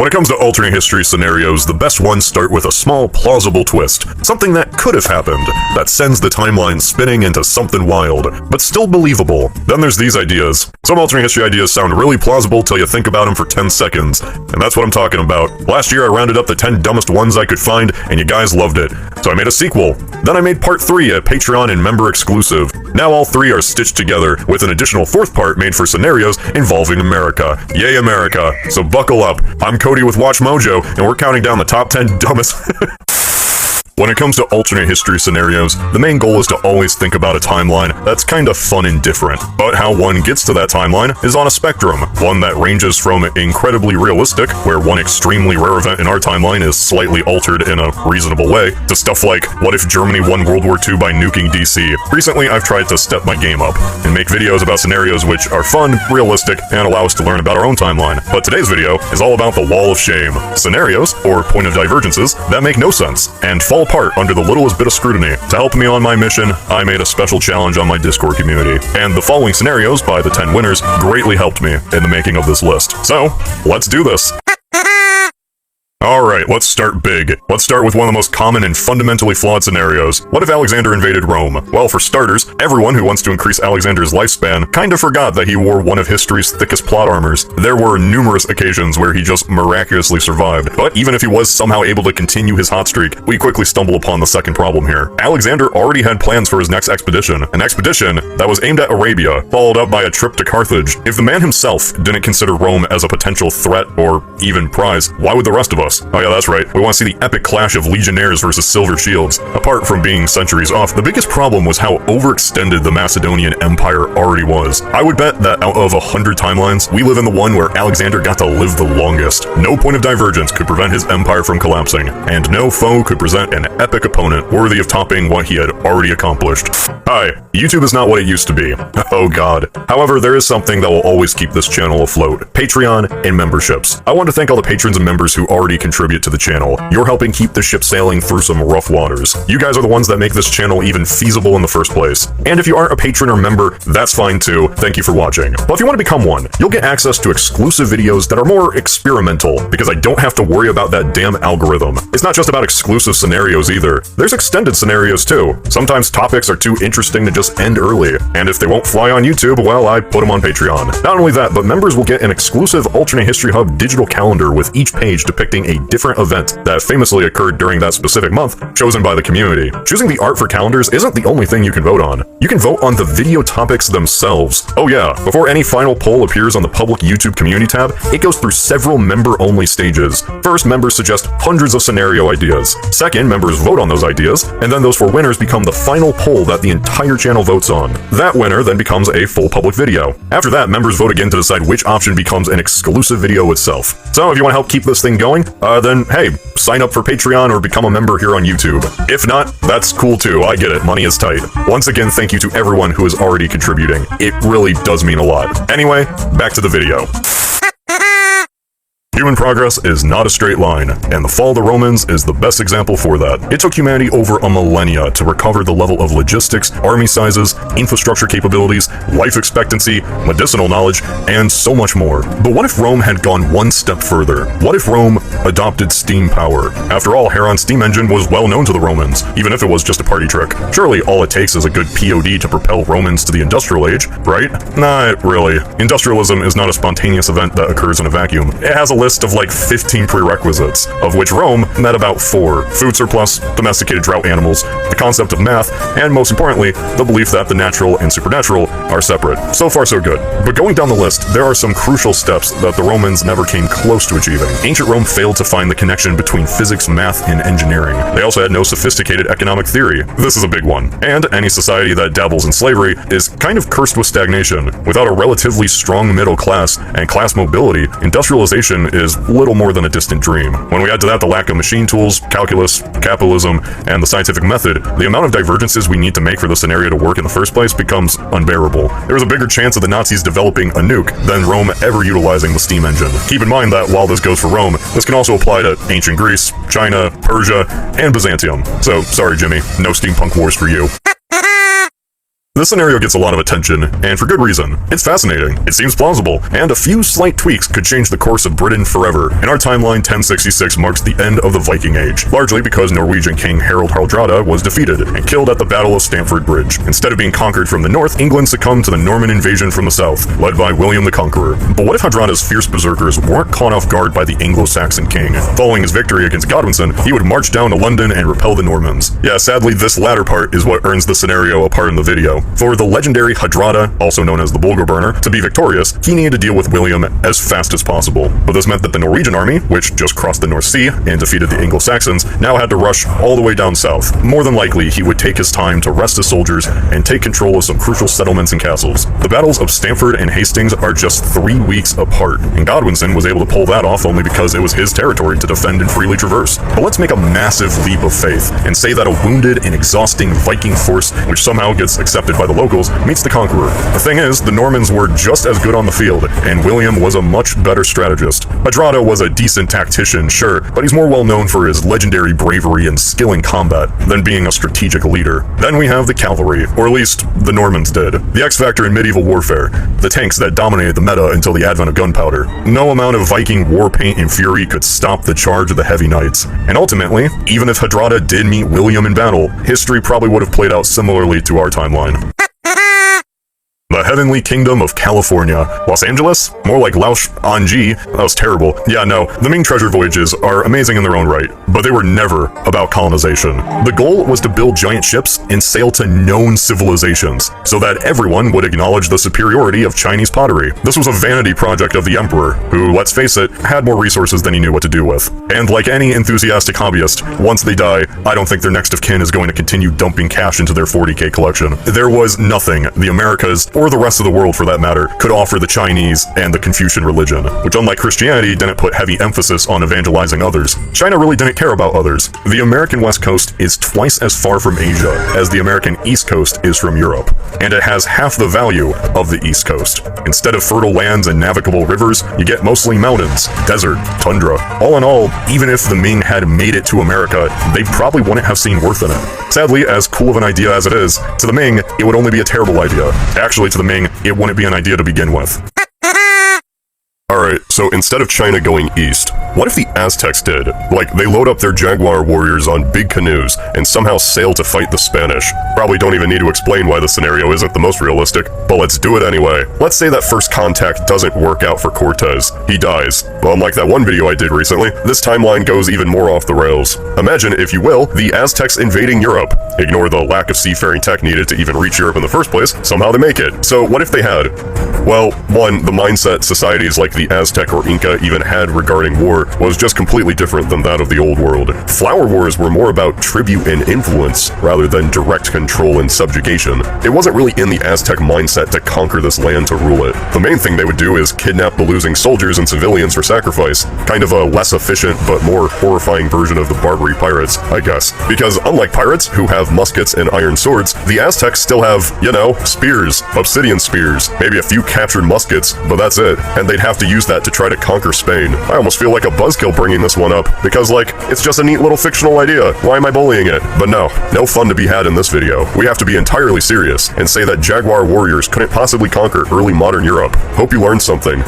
When it comes to alternate history scenarios, the best ones start with a small, plausible twist. Something that could have happened, that sends the timeline spinning into something wild, but still believable. Then there's these ideas. Some alternate history ideas sound really plausible till you think about them for 10 seconds, and that's what I'm talking about. Last year I rounded up the 10 dumbest ones I could find, and you guys loved it. So I made a sequel. Then I made part 3, a Patreon and member exclusive. Now all 3 are stitched together, with an additional 4th part made for scenarios involving America. Yay, America. So buckle up. I'm Cody with Watch Mojo, and we're counting down the top 10 dumbest... When it comes to alternate history scenarios, the main goal is to always think about a timeline that's kind of fun and different. But how one gets to that timeline is on a spectrum, one that ranges from incredibly realistic, where one extremely rare event in our timeline is slightly altered in a reasonable way, to stuff like, what if Germany won World War II by nuking DC? Recently, I've tried to step my game up, and make videos about scenarios which are fun, realistic, and allow us to learn about our own timeline. But today's video is all about the Wall of Shame. Scenarios, or point of divergences, that make no sense, and fall apart under the littlest bit of scrutiny. To help me on my mission, I made a special challenge on my Discord community, and the following scenarios by the 10 winners greatly helped me in the making of this list. So, let's do this! Alright, let's start big. Let's start with one of the most common and fundamentally flawed scenarios. What if Alexander invaded Rome? Well, for starters, everyone who wants to increase Alexander's lifespan kinda forgot that he wore one of history's thickest plot armors. There were numerous occasions where he just miraculously survived. But even if he was somehow able to continue his hot streak, we quickly stumble upon the second problem here. Alexander already had plans for his next expedition. An expedition that was aimed at Arabia, followed up by a trip to Carthage. If the man himself didn't consider Rome as a potential threat or even prize, why would the rest of us? Oh yeah, that's right. We want to see the epic clash of legionnaires versus silver shields. Apart from being centuries off, the biggest problem was how overextended the Macedonian Empire already was. I would bet that out of 100 timelines, we live in the one where Alexander got to live the longest. No point of divergence could prevent his empire from collapsing, and no foe could present an epic opponent worthy of topping what he had already accomplished. Hi, YouTube is not what it used to be. Oh god. However, there is something that will always keep this channel afloat. Patreon and memberships. I want to thank all the patrons and members who already contribute to the channel. You're helping keep the ship sailing through some rough waters. You guys are the ones that make this channel even feasible in the first place. And if you aren't a patron or member, that's fine too. Thank you for watching. But if you want to become one, you'll get access to exclusive videos that are more experimental, because I don't have to worry about that damn algorithm. It's not just about exclusive scenarios either. There's extended scenarios too. Sometimes topics are too interesting to just end early, and if they won't fly on YouTube, well, I put them on Patreon. Not only that, but members will get an exclusive Alternate History Hub digital calendar with each page depicting a different event that famously occurred during that specific month, chosen by the community. Choosing the art for calendars isn't the only thing you can vote on. You can vote on the video topics themselves. Oh yeah, before any final poll appears on the public YouTube community tab, it goes through several member-only stages. First, members suggest hundreds of scenario ideas. Second, members vote on those ideas, and then those 4 winners become the final poll that the entire channel votes on. That winner then becomes a full public video. After that, members vote again to decide which option becomes an exclusive video itself. So if you want to help keep this thing going, then hey, sign up for Patreon or become a member here on YouTube. If not, that's cool too, I get it, money is tight. Once again, thank you to everyone who is already contributing. It really does mean a lot. Anyway, back to the video. Human progress is not a straight line, and the fall of the Romans is the best example for that. It took humanity over a millennia to recover the level of logistics, army sizes, infrastructure capabilities, life expectancy, medicinal knowledge, and so much more. But what if Rome had gone one step further? What if Rome adopted steam power? After all, Heron's steam engine was well known to the Romans, even if it was just a party trick. Surely all it takes is a good POD to propel Romans to the industrial age, right? Not really. Industrialism is not a spontaneous event that occurs in a vacuum. It has a list of like 15 prerequisites, of which Rome met about 4. Food surplus, domesticated drought animals, the concept of math, and most importantly, the belief that the natural and supernatural are separate. So far so good. But going down the list, there are some crucial steps that the Romans never came close to achieving. Ancient Rome failed to find the connection between physics, math, and engineering. They also had no sophisticated economic theory. This is a big one. And any society that dabbles in slavery is kind of cursed with stagnation. Without a relatively strong middle class and class mobility, industrialization is little more than a distant dream. When we add to that the lack of machine tools, calculus, capitalism, and the scientific method, the amount of divergences we need to make for the scenario to work in the first place becomes unbearable. There was a bigger chance of the Nazis developing a nuke than Rome ever utilizing the steam engine. Keep in mind that while this goes for Rome, this can also apply to ancient Greece, China, Persia, and Byzantium. So, sorry Jimmy, no steampunk wars for you. This scenario gets a lot of attention, and for good reason. It's fascinating, it seems plausible, and a few slight tweaks could change the course of Britain forever. In our timeline, 1066 marks the end of the Viking Age, largely because Norwegian King Harald Hardrada was defeated and killed at the Battle of Stamford Bridge. Instead of being conquered from the north, England succumbed to the Norman invasion from the south, led by William the Conqueror. But what if Hardrada's fierce berserkers weren't caught off guard by the Anglo-Saxon king? Following his victory against Godwinson, he would march down to London and repel the Normans. Yeah, sadly, this latter part is what earns the scenario a part in the video. For the legendary Hardrada, also known as the Bulgar Burner, to be victorious, he needed to deal with William as fast as possible. But this meant that the Norwegian army, which just crossed the North Sea and defeated the Anglo-Saxons, now had to rush all the way down south. More than likely, he would take his time to rest his soldiers and take control of some crucial settlements and castles. The battles of Stamford and Hastings are just 3 weeks apart, and Godwinson was able to pull that off only because it was his territory to defend and freely traverse. But let's make a massive leap of faith and say that a wounded and exhausting Viking force, which somehow gets accepted by the locals, meets the conqueror. The thing is, the Normans were just as good on the field, and William was a much better strategist. Hardrada was a decent tactician, sure, but he's more well known for his legendary bravery and skill in combat than being a strategic leader. Then we have the cavalry, or at least the Normans did. The X-factor in medieval warfare, the tanks that dominated the meta until the advent of gunpowder. No amount of Viking war paint and fury could stop the charge of the heavy knights. And ultimately, even if Hardrada did meet William in battle, history probably would have played out similarly to our timeline. The Heavenly Kingdom of California. Los Angeles? More like Laos Anji. That was terrible. Yeah, no, the Ming treasure voyages are amazing in their own right, but they were never about colonization. The goal was to build giant ships and sail to known civilizations, so that everyone would acknowledge the superiority of Chinese pottery. This was a vanity project of the Emperor, who, let's face it, had more resources than he knew what to do with. And like any enthusiastic hobbyist, once they die, I don't think their next of kin is going to continue dumping cash into their 40K collection. There was nothing the Americas, or the rest of the world for that matter, could offer the Chinese and the Confucian religion, which unlike Christianity didn't put heavy emphasis on evangelizing others. China really didn't care about others. The American West Coast is twice as far from Asia as the American East Coast is from Europe, and it has half the value of the East Coast. Instead of fertile lands and navigable rivers, you get mostly mountains, desert, tundra. All in all, even if the Ming had made it to America, they probably wouldn't have seen worth in it. Sadly, as cool of an idea as it is, to the Ming, it would only be a terrible idea. Actually, to the Ming, it wouldn't be an idea to begin with. Alright, so instead of China going east, what if the Aztecs did? Like, they load up their Jaguar warriors on big canoes and somehow sail to fight the Spanish. Probably don't even need to explain why the scenario isn't the most realistic, but let's do it anyway. Let's say that first contact doesn't work out for Cortez. He dies. Well, unlike that one video I did recently, this timeline goes even more off the rails. Imagine, if you will, the Aztecs invading Europe. Ignore the lack of seafaring tech needed to even reach Europe in the first place, somehow they make it. So what if they had? Well, one, the mindset societies like the Aztec or Inca even had regarding war was just completely different than that of the old world. Flower wars were more about tribute and influence rather than direct control and subjugation. It wasn't really in the Aztec mindset to conquer this land to rule it. The main thing they would do is kidnap the losing soldiers and civilians for sacrifice. Kind of a less efficient but more horrifying version of the Barbary pirates, I guess. Because unlike pirates, who have muskets and iron swords, the Aztecs still have, you know, spears, obsidian spears, maybe a few captured muskets, but that's it. And they'd have to use that to try to conquer Spain. I almost feel like a buzzkill bringing this one up, because like, it's just a neat little fictional idea. Why am I bullying it? But no fun to be had in this video. We have to be entirely serious and say that Jaguar warriors couldn't possibly conquer early modern Europe. Hope you learned something.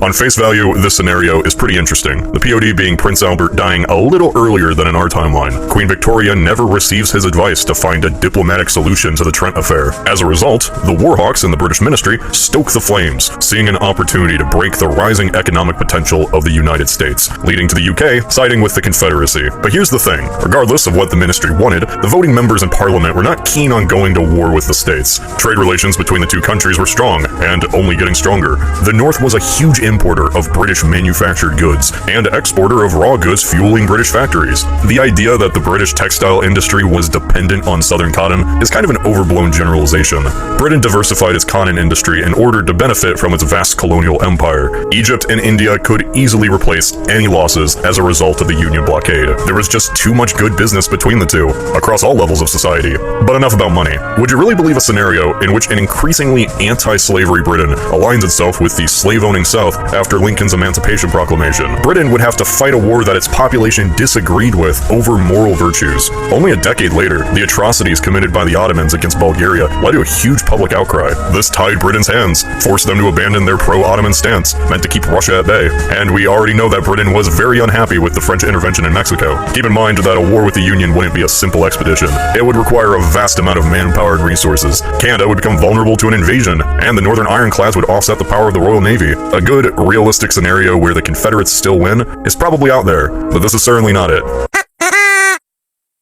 On face value, this scenario is pretty interesting, the POD being Prince Albert dying a little earlier than in our timeline. Queen Victoria never receives his advice to find a diplomatic solution to the Trent affair. As a result, the Warhawks in the British ministry stoke the flames, seeing an opportunity to break the rising economic potential of the United States, leading to the UK siding with the Confederacy. But here's the thing, regardless of what the ministry wanted, the voting members in Parliament were not keen on going to war with the States. Trade relations between the two countries were strong, and only getting stronger. The North was a huge importer of British manufactured goods, and exporter of raw goods fueling British factories. The idea that the British textile industry was dependent on southern cotton is kind of an overblown generalization. Britain diversified its cotton industry in order to benefit from its vast colonial empire. Egypt and India could easily replace any losses as a result of the Union blockade. There was just too much good business between the two, across all levels of society. But enough about money. Would you really believe a scenario in which an increasingly anti-slavery Britain aligns itself with the slave-owning South after Lincoln's Emancipation Proclamation. Britain would have to fight a war that its population disagreed with over moral virtues. Only a decade later, the atrocities committed by the Ottomans against Bulgaria led to a huge public outcry. This tied Britain's hands, forced them to abandon their pro-Ottoman stance, meant to keep Russia at bay. And we already know that Britain was very unhappy with the French intervention in Mexico. Keep in mind that a war with the Union wouldn't be a simple expedition. It would require a vast amount of manpower and resources. Canada would become vulnerable to an invasion, and the Northern Ironclads would offset the power of the Royal Navy. A good, realistic scenario where the Confederates still win is probably out there, but this is certainly not it.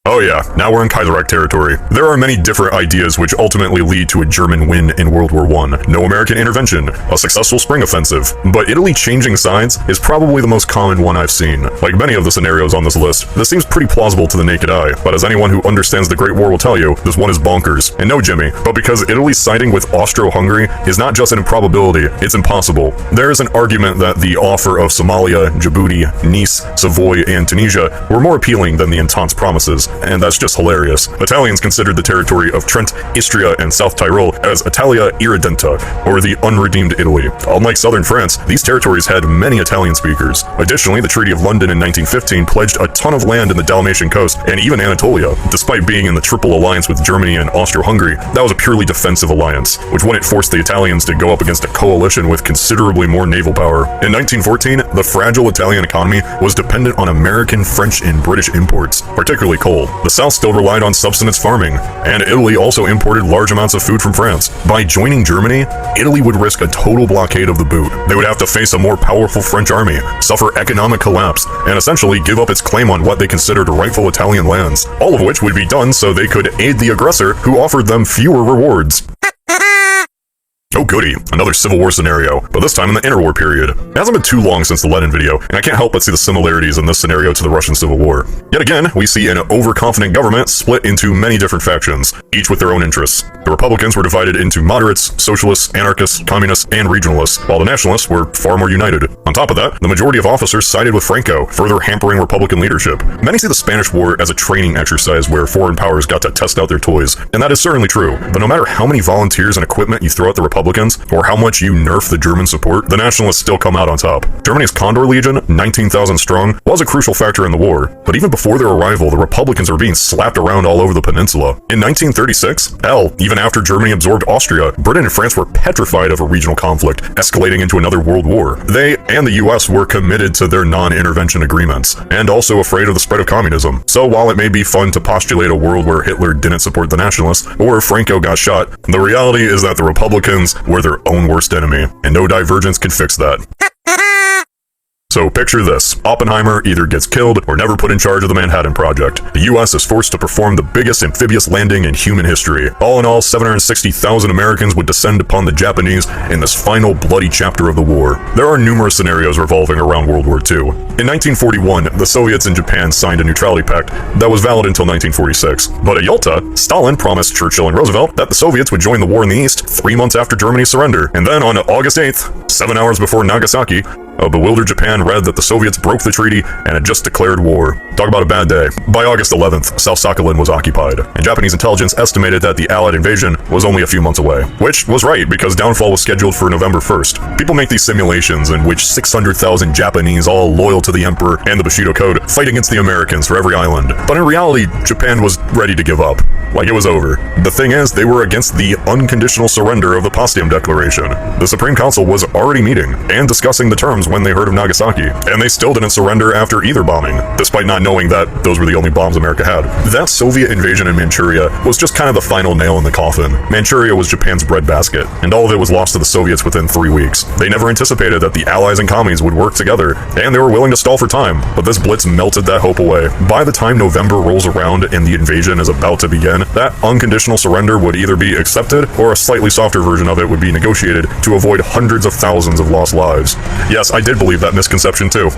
Oh yeah, now we're in Kaiserreich territory. There are many different ideas which ultimately lead to a German win in World War I. No American intervention, a successful spring offensive, but Italy changing sides is probably the most common one I've seen. Like many of the scenarios on this list, this seems pretty plausible to the naked eye, but as anyone who understands the Great War will tell you, this one is bonkers. And no Jimmy, but because Italy siding with Austro-Hungary is not just an improbability, it's impossible. There is an argument that the offer of Somalia, Djibouti, Nice, Savoy, and Tunisia were more appealing than the Entente's promises, and that's just hilarious. Italians considered the territory of Trent, Istria, and South Tyrol as Italia Irredenta, or the unredeemed Italy. Unlike southern France, these territories had many Italian speakers. Additionally, the Treaty of London in 1915 pledged a ton of land in the Dalmatian coast, and even Anatolia. Despite being in the Triple Alliance with Germany and Austro-Hungary, that was a purely defensive alliance, which wouldn't force the Italians to go up against a coalition with considerably more naval power. In 1914, the fragile Italian economy was dependent on American, French, and British imports, particularly coal. The South still relied on subsistence farming, and Italy also imported large amounts of food from France. By joining Germany, Italy would risk a total blockade of the boot. They would have to face a more powerful French army, suffer economic collapse, and essentially give up its claim on what they considered rightful Italian lands, all of which would be done so they could aid the aggressor who offered them fewer rewards. Oh goody, another Civil War scenario, but this time in the interwar period. It hasn't been too long since the Lenin video, and I can't help but see the similarities in this scenario to the Russian Civil War. Yet again, we see an overconfident government split into many different factions, each with their own interests. The Republicans were divided into moderates, socialists, anarchists, communists, and regionalists, while the nationalists were far more united. On top of that, the majority of officers sided with Franco, further hampering Republican leadership. Many see the Spanish War as a training exercise where foreign powers got to test out their toys, and that is certainly true, but no matter how many volunteers and equipment you throw at the Republicans, or how much you nerf the German support, the nationalists still come out on top. Germany's Condor Legion, 19,000 strong, was a crucial factor in the war, but even before their arrival, the Republicans were being slapped around all over the peninsula. In 1936, even after Germany absorbed Austria, Britain and France were petrified of a regional conflict, escalating into another world war. They and the US were committed to their non-intervention agreements, and also afraid of the spread of communism. So while it may be fun to postulate a world where Hitler didn't support the nationalists, or Franco got shot, the reality is that the Republicans were their own worst enemy, and no divergence can fix that. So picture this, Oppenheimer either gets killed or never put in charge of the Manhattan Project. The US is forced to perform the biggest amphibious landing in human history. All in all, 760,000 Americans would descend upon the Japanese in this final bloody chapter of the war. There are numerous scenarios revolving around World War II. In 1941, the Soviets and Japan signed a neutrality pact that was valid until 1946. But at Yalta, Stalin promised Churchill and Roosevelt that the Soviets would join the war in the East 3 months after Germany's surrender. And then on August 8th, 7 hours before Nagasaki, a bewildered Japan read that the Soviets broke the treaty and had just declared war. Talk about a bad day. By August 11th, South Sakhalin was occupied, and Japanese intelligence estimated that the Allied invasion was only a few months away. Which was right, because downfall was scheduled for November 1st. People make these simulations in which 600,000 Japanese, all loyal to the Emperor and the Bushido Code, fight against the Americans for every island. But in reality, Japan was ready to give up. Like it was over. The thing is, they were against the unconditional surrender of the Potsdam Declaration. The Supreme Council was already meeting and discussing the terms when they heard of Nagasaki, and they still didn't surrender after either bombing, despite not knowing that those were the only bombs America had. That Soviet invasion in Manchuria was just kind of the final nail in the coffin. Manchuria was Japan's breadbasket, and all of it was lost to the Soviets within 3 weeks. They never anticipated that the Allies and commies would work together, and they were willing to stall for time, but this blitz melted that hope away. By the time November rolls around and the invasion is about to begin, that unconditional surrender would either be accepted, or a slightly softer version of it would be negotiated to avoid hundreds of thousands of lost lives. Yes, I did believe that misconception too.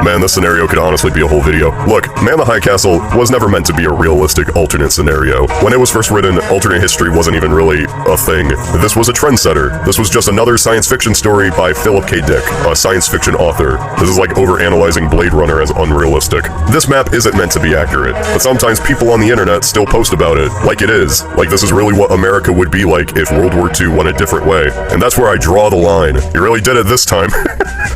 Man, this scenario could honestly be a whole video. Look, Man the High Castle was never meant to be a realistic alternate scenario. When it was first written, alternate history wasn't even really a thing. This was a trendsetter. This was just another science fiction story by Philip K. Dick, a science fiction author. This is like overanalyzing Blade Runner as unrealistic. This map isn't meant to be accurate, but sometimes people on the internet still post about it like it is. Like this is really what America would be like if World War II went a different way. And that's where I draw the line. You really did it this time.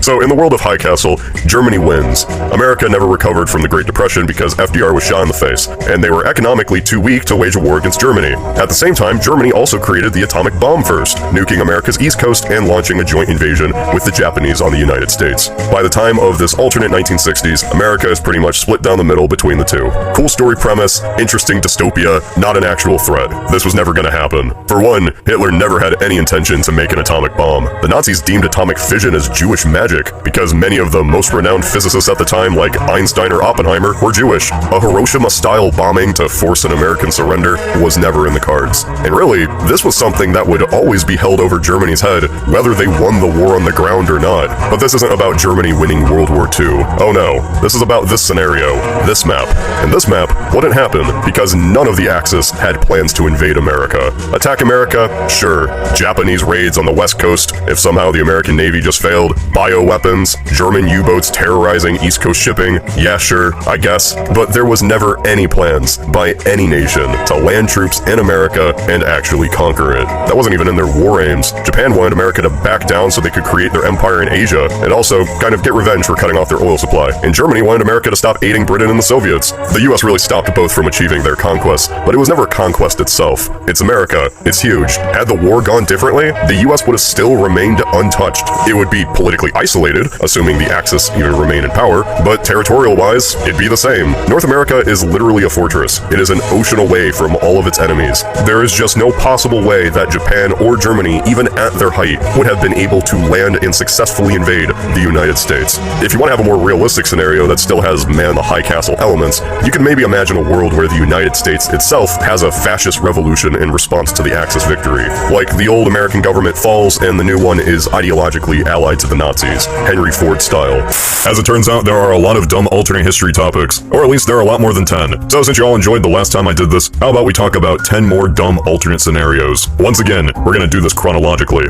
So in the world of High Castle, Germany wins. America never recovered from the Great Depression because FDR was shot in the face, and they were economically too weak to wage a war against Germany. At the same time, Germany also created the atomic bomb first, nuking America's East Coast and launching a joint invasion with the Japanese on the United States. By the time of this alternate 1960s, America is pretty much split down the middle between the two. Cool story premise, interesting dystopia, not an actual threat. This was never gonna happen. For one, Hitler never had any intention to make an atomic bomb. The Nazis deemed atomic fission as Jewish magic, because many of the most renowned physicists at the time, like Einstein or Oppenheimer, were Jewish. A Hiroshima-style bombing to force an American surrender was never in the cards. And really, this was something that would always be held over Germany's head, whether they won the war on the ground or not. But this isn't about Germany winning World War II. Oh no, this is about this scenario, this map. And this map wouldn't happen because none of the Axis had plans to invade America. Attack America? Sure. Japanese raids on the West Coast, if somehow the American Navy just failed. Bioweapons, German U-boats terrorizing East Coast shipping, yeah sure, I guess. But there was never any plans by any nation to land troops in America and actually conquer it. That wasn't even in their war aims. Japan wanted America to back down so they could create their empire in Asia, and also kind of get revenge for cutting off their oil supply. And Germany wanted America to stop aiding Britain and the Soviets. The US really stopped both from achieving their conquests, but it was never a conquest itself. It's America. It's huge. Had the war gone differently, the US would have still remained untouched. It would be politically isolated, assuming the Axis even remained in power, but territorial-wise, it'd be the same. North America is literally a fortress. It is an ocean away from all of its enemies. There is just no possible way that Japan or Germany, even at their height, would have been able to land and successfully invade the United States. If you want to have a more realistic scenario that still has Man the High Castle elements, you can maybe imagine a world where the United States itself has a fascist revolution in response to the Axis victory. Like the old American government falls and the new one is ideologically allied to the Nazis, Henry Ford style. As it turns out, there are a lot of dumb alternate history topics, or at least there are a lot more than 10. So since you all enjoyed the last time I did this, how about we talk about 10 more dumb alternate scenarios? Once again, we're gonna do this chronologically.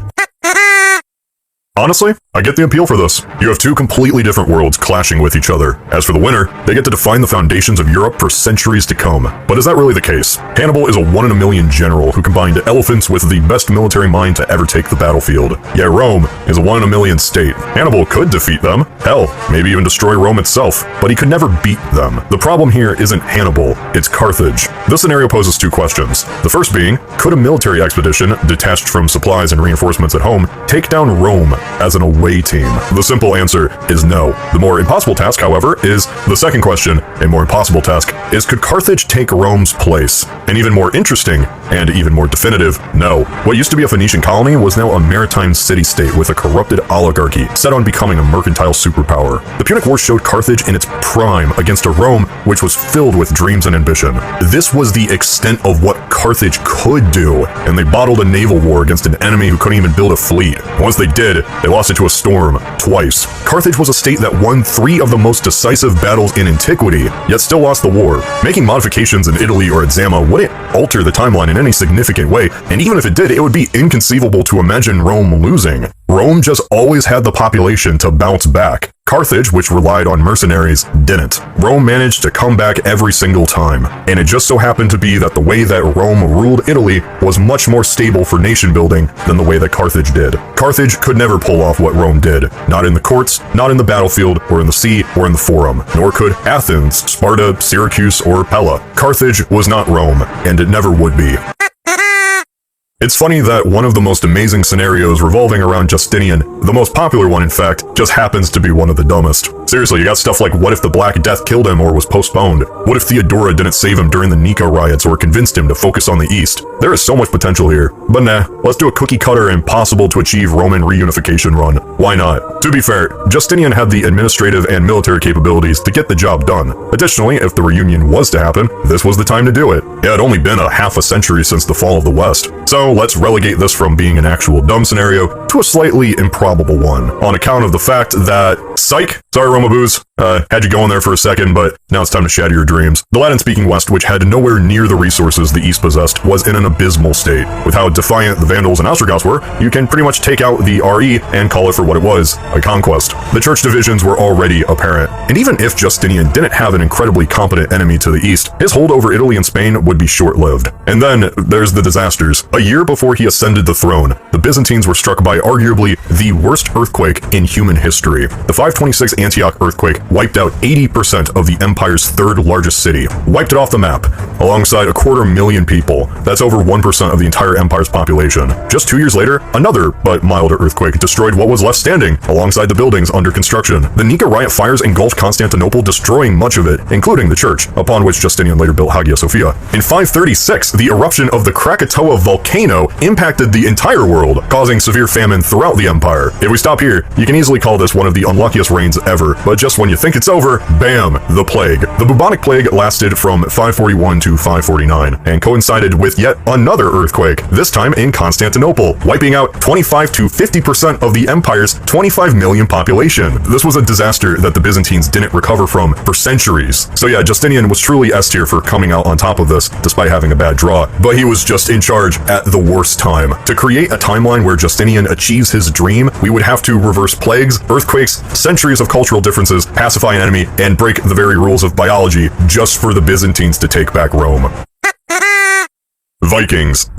Honestly, I get the appeal for this. You have two completely different worlds clashing with each other. As for the winner, they get to define the foundations of Europe for centuries to come. But is that really the case? Hannibal is a 1 in a million general who combined elephants with the best military mind to ever take the battlefield. Yet Rome is a 1 in a million state. Hannibal could defeat them, hell, maybe even destroy Rome itself, but he could never beat them. The problem here isn't Hannibal, it's Carthage. This scenario poses two questions. The first being, could a military expedition, detached from supplies and reinforcements at home, take down Rome as an away team? The simple answer is no. The more impossible task, however, is the second question. A more impossible task is, could Carthage take Rome's place? And even more interesting, and even more definitive, no. What used to be a Phoenician colony was now a maritime city-state with a corrupted oligarchy set on becoming a mercantile superpower. The Punic War showed Carthage in its prime against a Rome which was filled with dreams and ambition. This was the extent of what Carthage could do, and they bottled a naval war against an enemy who couldn't even build a fleet. Once they did, they lost into a storm, twice. Carthage was a state that won 3 of the most decisive battles in antiquity, yet still lost the war. Making modifications in Italy or at Zama wouldn't alter the timeline in any significant way, and even if it did, it would be inconceivable to imagine Rome losing. Rome just always had the population to bounce back. Carthage, which relied on mercenaries, didn't. Rome managed to come back every single time, and it just so happened to be that the way that Rome ruled Italy was much more stable for nation building than the way that Carthage did. Carthage could never pull off what Rome did, not in the courts, not in the battlefield, or in the sea, or in the forum, nor could Athens, Sparta, Syracuse, or Pella. Carthage was not Rome, and it never would be. It's funny that one of the most amazing scenarios revolving around Justinian, the most popular one in fact, just happens to be one of the dumbest. Seriously, you got stuff like what if the Black Death killed him or was postponed? What if Theodora didn't save him during the Nika riots or convinced him to focus on the East? There is so much potential here. But nah, let's do a cookie cutter impossible to achieve Roman reunification run. Why not? To be fair, Justinian had the administrative and military capabilities to get the job done. Additionally, if the reunion was to happen, this was the time to do it. It had only been a half a century since the fall of the West. So let's relegate this from being an actual dumb scenario to a slightly improbable one, on account of the fact that, psych, Sorry, Romaboos. Had you going there for a second, but now it's time to shatter your dreams. The Latin-speaking West, which had nowhere near the resources the East possessed, was in an abysmal state. With how defiant the Vandals and Ostrogoths were, you can pretty much take out the RE and call it for what it was, a conquest. The church divisions were already apparent, and even if Justinian didn't have an incredibly competent enemy to the east, his hold over Italy and Spain would be short-lived. And then there's the disasters. A year before he ascended the throne, the Byzantines were struck by arguably the worst earthquake in human history. The 526 Antioch earthquake wiped out 80% of the empire's third largest city, wiped it off the map, alongside 250,000 people. That's over 1% of the entire empire's population. Just 2 years later, another but milder earthquake destroyed what was left standing, alongside the buildings under construction. The Nika riot fires engulfed Constantinople, destroying much of it, including the church, upon which Justinian later built Hagia Sophia. In 536, the eruption of the Krakatoa volcano impacted the entire world, causing severe famine throughout the empire. If we stop here, you can easily call this one of the unluckiest reigns ever, but just when you think it's over, bam, the plague. The bubonic plague lasted from 541 to 549 and coincided with yet another earthquake, this time in Constantinople, wiping out 25 to 50% of the empire's 25 million population. This was a disaster that the Byzantines didn't recover from for centuries. So yeah, Justinian was truly S tier for coming out on top of this, despite having a bad draw, but he was just in charge at the worst time. To create a timeline where Justinian achieves his dream, we would have to reverse plagues, earthquakes, centuries of cultural differences, pacify an enemy, and break the very rules of biology just for the Byzantines to take back Rome. Vikings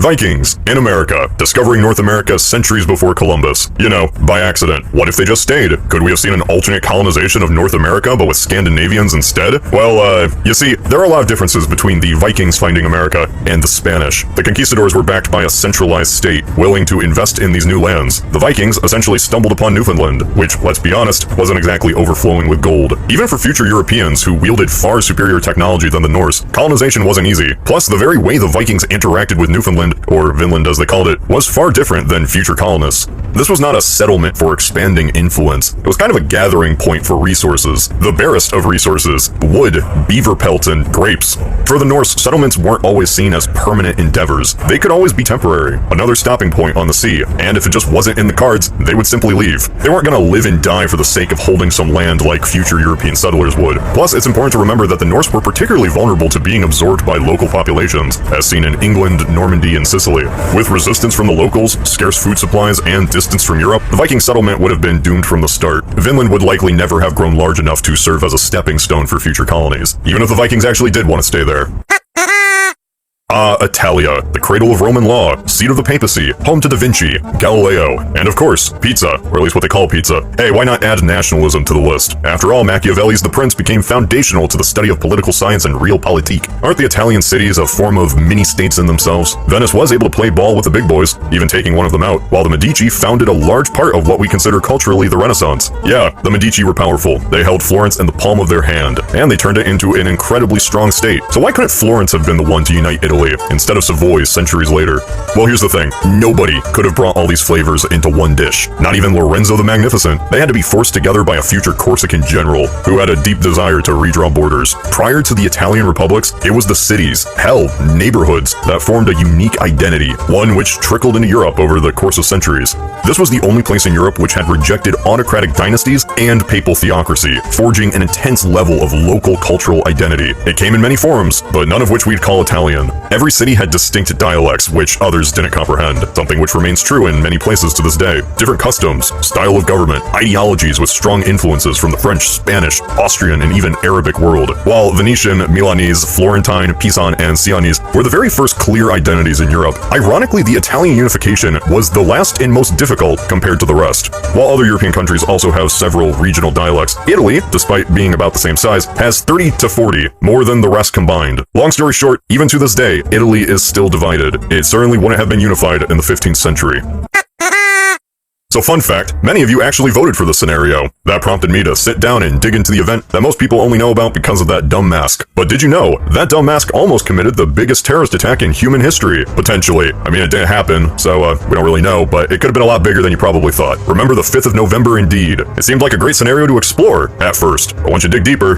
in America, discovering North America centuries before Columbus. You know, by accident. What if they just stayed? Could we have seen an alternate colonization of North America, but with Scandinavians instead? Well, you see, there are a lot of differences between the Vikings finding America and the Spanish. The conquistadors were backed by a centralized state, willing to invest in these new lands. The Vikings essentially stumbled upon Newfoundland, which, let's be honest, wasn't exactly overflowing with gold. Even for future Europeans who wielded far superior technology than the Norse, colonization wasn't easy. Plus, the very way the Vikings interacted with Newfoundland, or Vinland as they called it, was far different than future colonists. This was not a settlement for expanding influence. It was kind of a gathering point for resources. The barest of resources: wood, beaver pelt, and grapes. For the Norse, settlements weren't always seen as permanent endeavors. They could always be temporary, another stopping point on the sea, and if it just wasn't in the cards, they would simply leave. They weren't gonna live and die for the sake of holding some land like future European settlers would. Plus, it's important to remember that the Norse were particularly vulnerable to being absorbed by local populations, as seen in England, Normandy, and Sicily. With resistance from the locals, scarce food supplies, and distance from Europe, the Viking settlement would have been doomed from the start. Vinland would likely never have grown large enough to serve as a stepping stone for future colonies, even if the Vikings actually did want to stay there. Italia, the cradle of Roman law, seat of the papacy, home to Da Vinci, Galileo, and of course, pizza, or at least what they call pizza. Hey, why not add nationalism to the list? After all, Machiavelli's The Prince became foundational to the study of political science and realpolitik. Aren't the Italian cities a form of mini-states in themselves? Venice was able to play ball with the big boys, even taking one of them out, while the Medici founded a large part of what we consider culturally the Renaissance. Yeah, the Medici were powerful. They held Florence in the palm of their hand, and they turned it into an incredibly strong state. So why couldn't Florence have been the one to unite Italy, instead of Savoy centuries later? Well, here's the thing. Nobody could have brought all these flavors into one dish. Not even Lorenzo the Magnificent. They had to be forced together by a future Corsican general who had a deep desire to redraw borders. Prior to the Italian republics, it was the cities, hell, neighborhoods, that formed a unique identity, one which trickled into Europe over the course of centuries. This was the only place in Europe which had rejected autocratic dynasties and papal theocracy, forging an intense level of local cultural identity. It came in many forms, but none of which we'd call Italian. Every city had distinct dialects which others didn't comprehend, something which remains true in many places to this day. Different customs, style of government, ideologies with strong influences from the French, Spanish, Austrian, and even Arabic world. While Venetian, Milanese, Florentine, Pisan, and Sienese were the very first clear identities in Europe, ironically the Italian unification was the last and most difficult compared to the rest. While other European countries also have several regional dialects, Italy, despite being about the same size, has 30 to 40, more than the rest combined. Long story short, even to this day, Italy is still divided. It certainly wouldn't have been unified in the 15th century. So fun fact, many of you actually voted for this scenario. That prompted me to sit down and dig into the event that most people only know about because of that dumb mask. But did you know, that dumb mask almost committed the biggest terrorist attack in human history? Potentially. I mean, it didn't happen, so we don't really know, but it could have been a lot bigger than you probably thought. Remember the 5th of November indeed. It seemed like a great scenario to explore, at first. But once you dig deeper,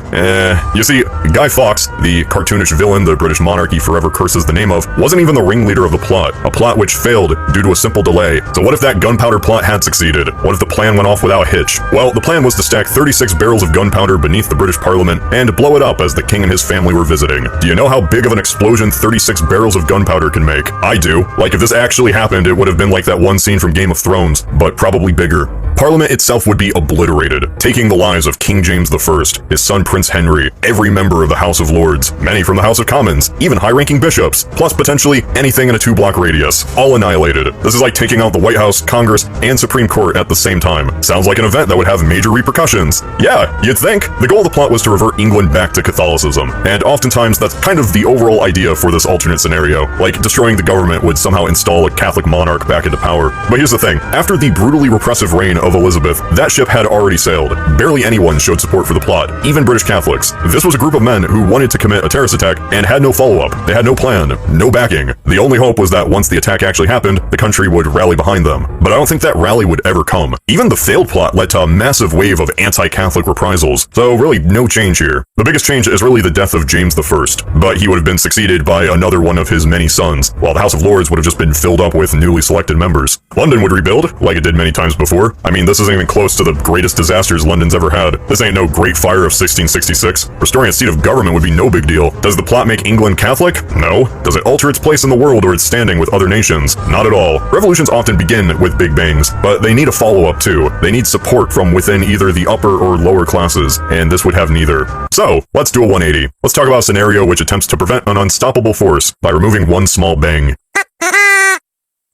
you see, Guy Fawkes, the cartoonish villain the British monarchy forever curses the name of, wasn't even the ringleader of the plot. A plot which failed due to a simple delay. So what if that gunpowder plot had had succeeded? What if the plan went off without a hitch? Well, the plan was to stack 36 barrels of gunpowder beneath the British Parliament and blow it up as the king and his family were visiting. Do you know how big of an explosion 36 barrels of gunpowder can make? I do. Like, if this actually happened, it would have been like that one scene from Game of Thrones, but probably bigger. Parliament itself would be obliterated, taking the lives of King James I, his son Prince Henry, every member of the House of Lords, many from the House of Commons, even high-ranking bishops, plus potentially anything in a 2-block radius, all annihilated. This is like taking out the White House, Congress, and Supreme Court at the same time. Sounds like an event that would have major repercussions. Yeah, you'd think. The goal of the plot was to revert England back to Catholicism, and oftentimes that's kind of the overall idea for this alternate scenario, like destroying the government would somehow install a Catholic monarch back into power. But here's the thing, after the brutally repressive reign of Elizabeth, that ship had already sailed. Barely anyone showed support for the plot, even British Catholics. This was a group of men who wanted to commit a terrorist attack and had no follow-up. They had no plan, no backing. The only hope was that once the attack actually happened, the country would rally behind them. But I don't think that rally would ever come. Even the failed plot led to a massive wave of anti-Catholic reprisals, so really no change here. The biggest change is really the death of James I, but he would have been succeeded by another one of his many sons, while the House of Lords would have just been filled up with newly selected members. London would rebuild, like it did many times before. I mean, this isn't even close to the greatest disasters London's ever had. This ain't no Great Fire of 1666. Restoring a seat of government would be no big deal. Does the plot make England Catholic? No. Does it alter its place in the world or its standing with other nations? Not at all. Revolutions often begin with big bangs, but they need a follow-up too. They need support from within either the upper or lower classes, and this would have neither. So, let's do a 180. Let's talk about a scenario which attempts to prevent an unstoppable force by removing one small bang.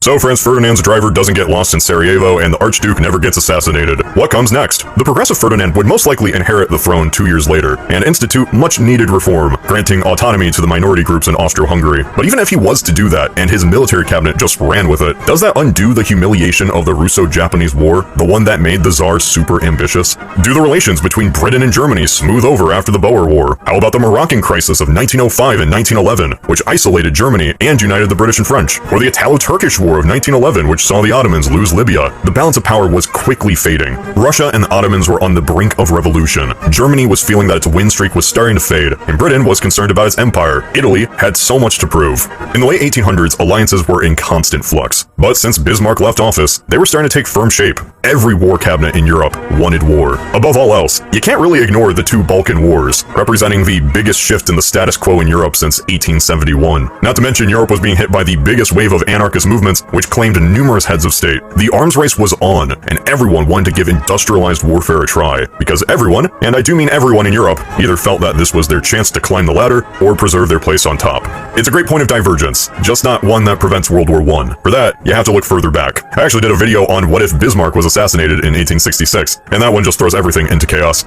So Franz Ferdinand's driver doesn't get lost in Sarajevo, and the Archduke never gets assassinated. What comes next? The progressive Ferdinand would most likely inherit the throne 2 years later, and institute much-needed reform, granting autonomy to the minority groups in Austro-Hungary. But even if he was to do that, and his military cabinet just ran with it, does that undo the humiliation of the Russo-Japanese War, the one that made the Tsar super ambitious? Do the relations between Britain and Germany smooth over after the Boer War? How about the Moroccan crisis of 1905 and 1911, which isolated Germany and united the British and French? Or the Italo-Turkish War of 1911, which saw the Ottomans lose Libya? The balance of power was quickly fading. Russia and the Ottomans were on the brink of revolution. Germany was feeling that its win streak was starting to fade, and Britain was concerned about its empire. Italy had so much to prove. In the late 1800s, alliances were in constant flux. But since Bismarck left office, they were starting to take firm shape. Every war cabinet in Europe wanted war. Above all else, you can't really ignore the 2 Balkan Wars, representing the biggest shift in the status quo in Europe since 1871. Not to mention, Europe was being hit by the biggest wave of anarchist movements, which claimed numerous heads of state. The arms race was on, and everyone wanted to give industrialized warfare a try, because everyone, and I do mean everyone in Europe, either felt that this was their chance to climb the ladder or preserve their place on top. It's a great point of divergence, just not one that prevents World War I. For that, you have to look further back. I actually did a video on what if Bismarck was assassinated in 1866, and that one just throws everything into chaos.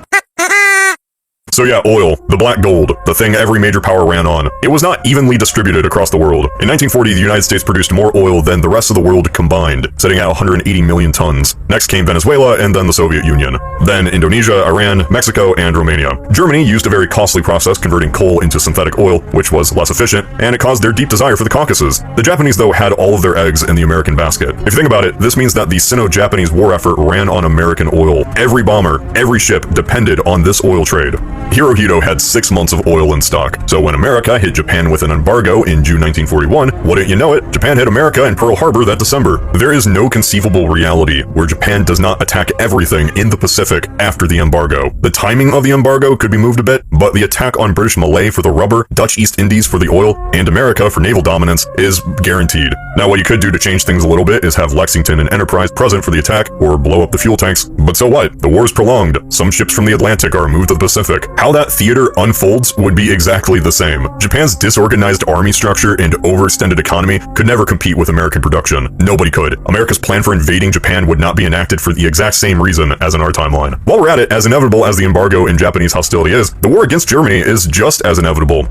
So yeah, oil, the black gold, the thing every major power ran on. It was not evenly distributed across the world. In 1940, the United States produced more oil than the rest of the world combined, sitting at 180 million tons. Next came Venezuela, and then the Soviet Union. Then Indonesia, Iran, Mexico, and Romania. Germany used a very costly process converting coal into synthetic oil, which was less efficient, and it caused their deep desire for the Caucasus. The Japanese, though, had all of their eggs in the American basket. If you think about it, this means that the Sino-Japanese war effort ran on American oil. Every bomber, every ship depended on this oil trade. Hirohito had 6 months of oil in stock, so when America hit Japan with an embargo in June 1941, wouldn't you know it, Japan hit America in Pearl Harbor that December. There is no conceivable reality where Japan does not attack everything in the Pacific after the embargo. The timing of the embargo could be moved a bit, but the attack on British Malay for the rubber, Dutch East Indies for the oil, and America for naval dominance is guaranteed. Now, what you could do to change things a little bit is have Lexington and Enterprise present for the attack, or blow up the fuel tanks, but so what? The war is prolonged. Some ships from the Atlantic are moved to the Pacific. How that theater unfolds would be exactly the same. Japan's disorganized army structure and overextended economy could never compete with American production. Nobody could. America's plan for invading Japan would not be enacted for the exact same reason as in our timeline. While we're at it, as inevitable as the embargo and Japanese hostility is, the war against Germany is just as inevitable.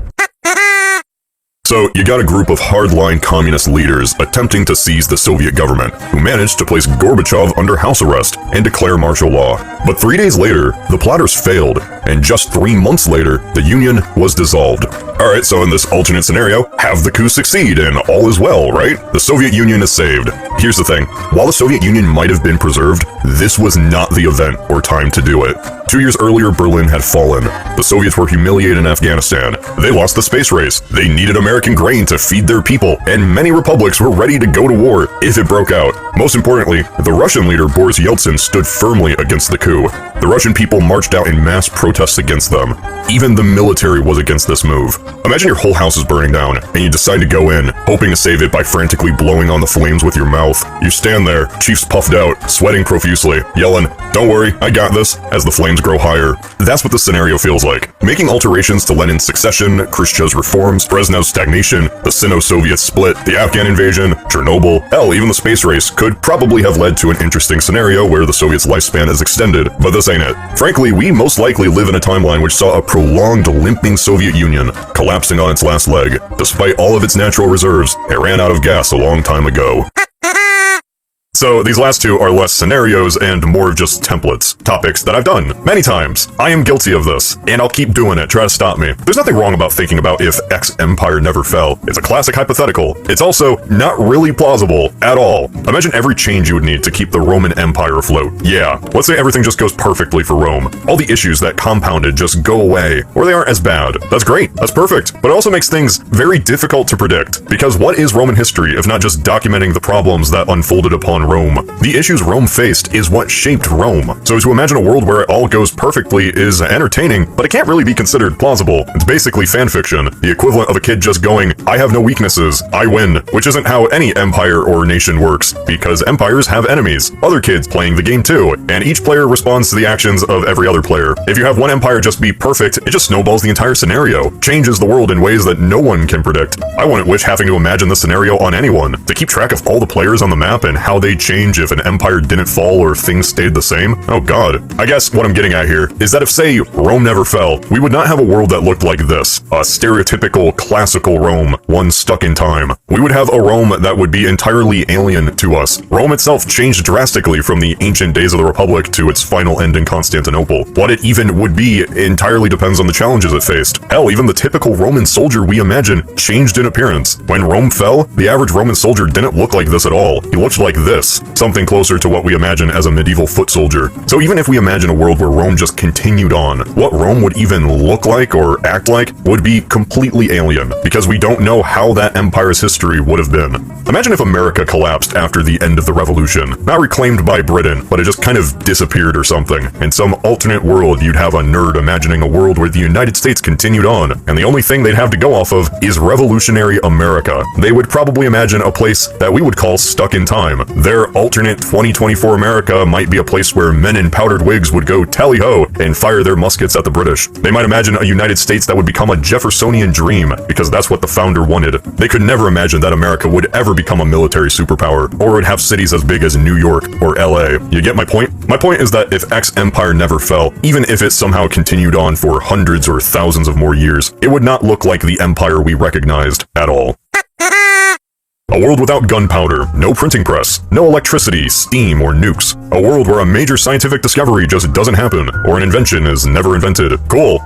So, you got a group of hardline communist leaders attempting to seize the Soviet government, who managed to place Gorbachev under house arrest and declare martial law. But 3 days later, the plotters failed, and just 3 months later, the Union was dissolved. Alright, so in this alternate scenario, have the coup succeed and all is well, right? The Soviet Union is saved. Here's the thing, while the Soviet Union might have been preserved, this was not the event or time to do it. 2 years earlier, Berlin had fallen. The Soviets were humiliated in Afghanistan. They lost the space race. They needed American grain to feed their people, and many republics were ready to go to war if it broke out. Most importantly, the Russian leader Boris Yeltsin stood firmly against the coup. The Russian people marched out in mass protests against them. Even the military was against this move. Imagine your whole house is burning down, and you decide to go in, hoping to save it by frantically blowing on the flames with your mouth. You stand there, cheeks puffed out, sweating profusely, yelling, "Don't worry, I got this," as the flames grow higher. That's what the scenario feels like. Making alterations to Lenin's succession, Khrushchev's reforms, Brezhnev's stagnation, the Sino-Soviet split, the Afghan invasion, Chernobyl, hell, even the space race could probably have led to an interesting scenario where the Soviets' lifespan is extended, but this ain't it. Frankly, we most likely live in a timeline which saw a prolonged, limping Soviet Union collapsing on its last leg. Despite all of its natural reserves, it ran out of gas a long time ago. So these last two are less scenarios and more of just templates, topics that I've done many times. I am guilty of this, and I'll keep doing it, try to stop me. There's nothing wrong about thinking about if X empire never fell. It's a classic hypothetical. It's also not really plausible at all. Imagine every change you would need to keep the Roman Empire afloat. Yeah, let's say everything just goes perfectly for Rome. All the issues that compounded just go away, or they aren't as bad. That's great, that's perfect, but it also makes things very difficult to predict, because what is Roman history if not just documenting the problems that unfolded upon Rome? The issues Rome faced is what shaped Rome. So to imagine a world where it all goes perfectly is entertaining, but it can't really be considered plausible. It's basically fanfiction, the equivalent of a kid just going, "I have no weaknesses, I win," which isn't how any empire or nation works, because empires have enemies, other kids playing the game too, and each player responds to the actions of every other player. If you have one empire just be perfect, it just snowballs the entire scenario, changes the world in ways that no one can predict. I wouldn't wish having to imagine this scenario on anyone, to keep track of all the players on the map and how they change if an empire didn't fall or things stayed the same. Oh god. I guess what I'm getting at here is that if, say, Rome never fell, we would not have a world that looked like this. A stereotypical, classical Rome, one stuck in time. We would have a Rome that would be entirely alien to us. Rome itself changed drastically from the ancient days of the Republic to its final end in Constantinople. What it even would be entirely depends on the challenges it faced. Hell, even the typical Roman soldier we imagine changed in appearance. When Rome fell, the average Roman soldier didn't look like this at all. He looked like this. Something closer to what we imagine as a medieval foot soldier. So even if we imagine a world where Rome just continued on, what Rome would even look like or act like would be completely alien, because we don't know how that empire's history would have been. Imagine if America collapsed after the end of the revolution, not reclaimed by Britain, but it just kind of disappeared or something. In some alternate world, you'd have a nerd imagining a world where the United States continued on, and the only thing they'd have to go off of is revolutionary America. They would probably imagine a place that we would call stuck in time. Their alternate 2024 America might be a place where men in powdered wigs would go tally-ho and fire their muskets at the British. They might imagine a United States that would become a Jeffersonian dream, because that's what the founder wanted. They could never imagine that America would ever become a military superpower, or would have cities as big as New York or LA. You get my point? My point is that if X empire never fell, even if it somehow continued on for hundreds or thousands of more years, it would not look like the empire we recognized at all. A world without gunpowder, no printing press, no electricity, steam, or nukes. A world where a major scientific discovery just doesn't happen, or an invention is never invented. Cool.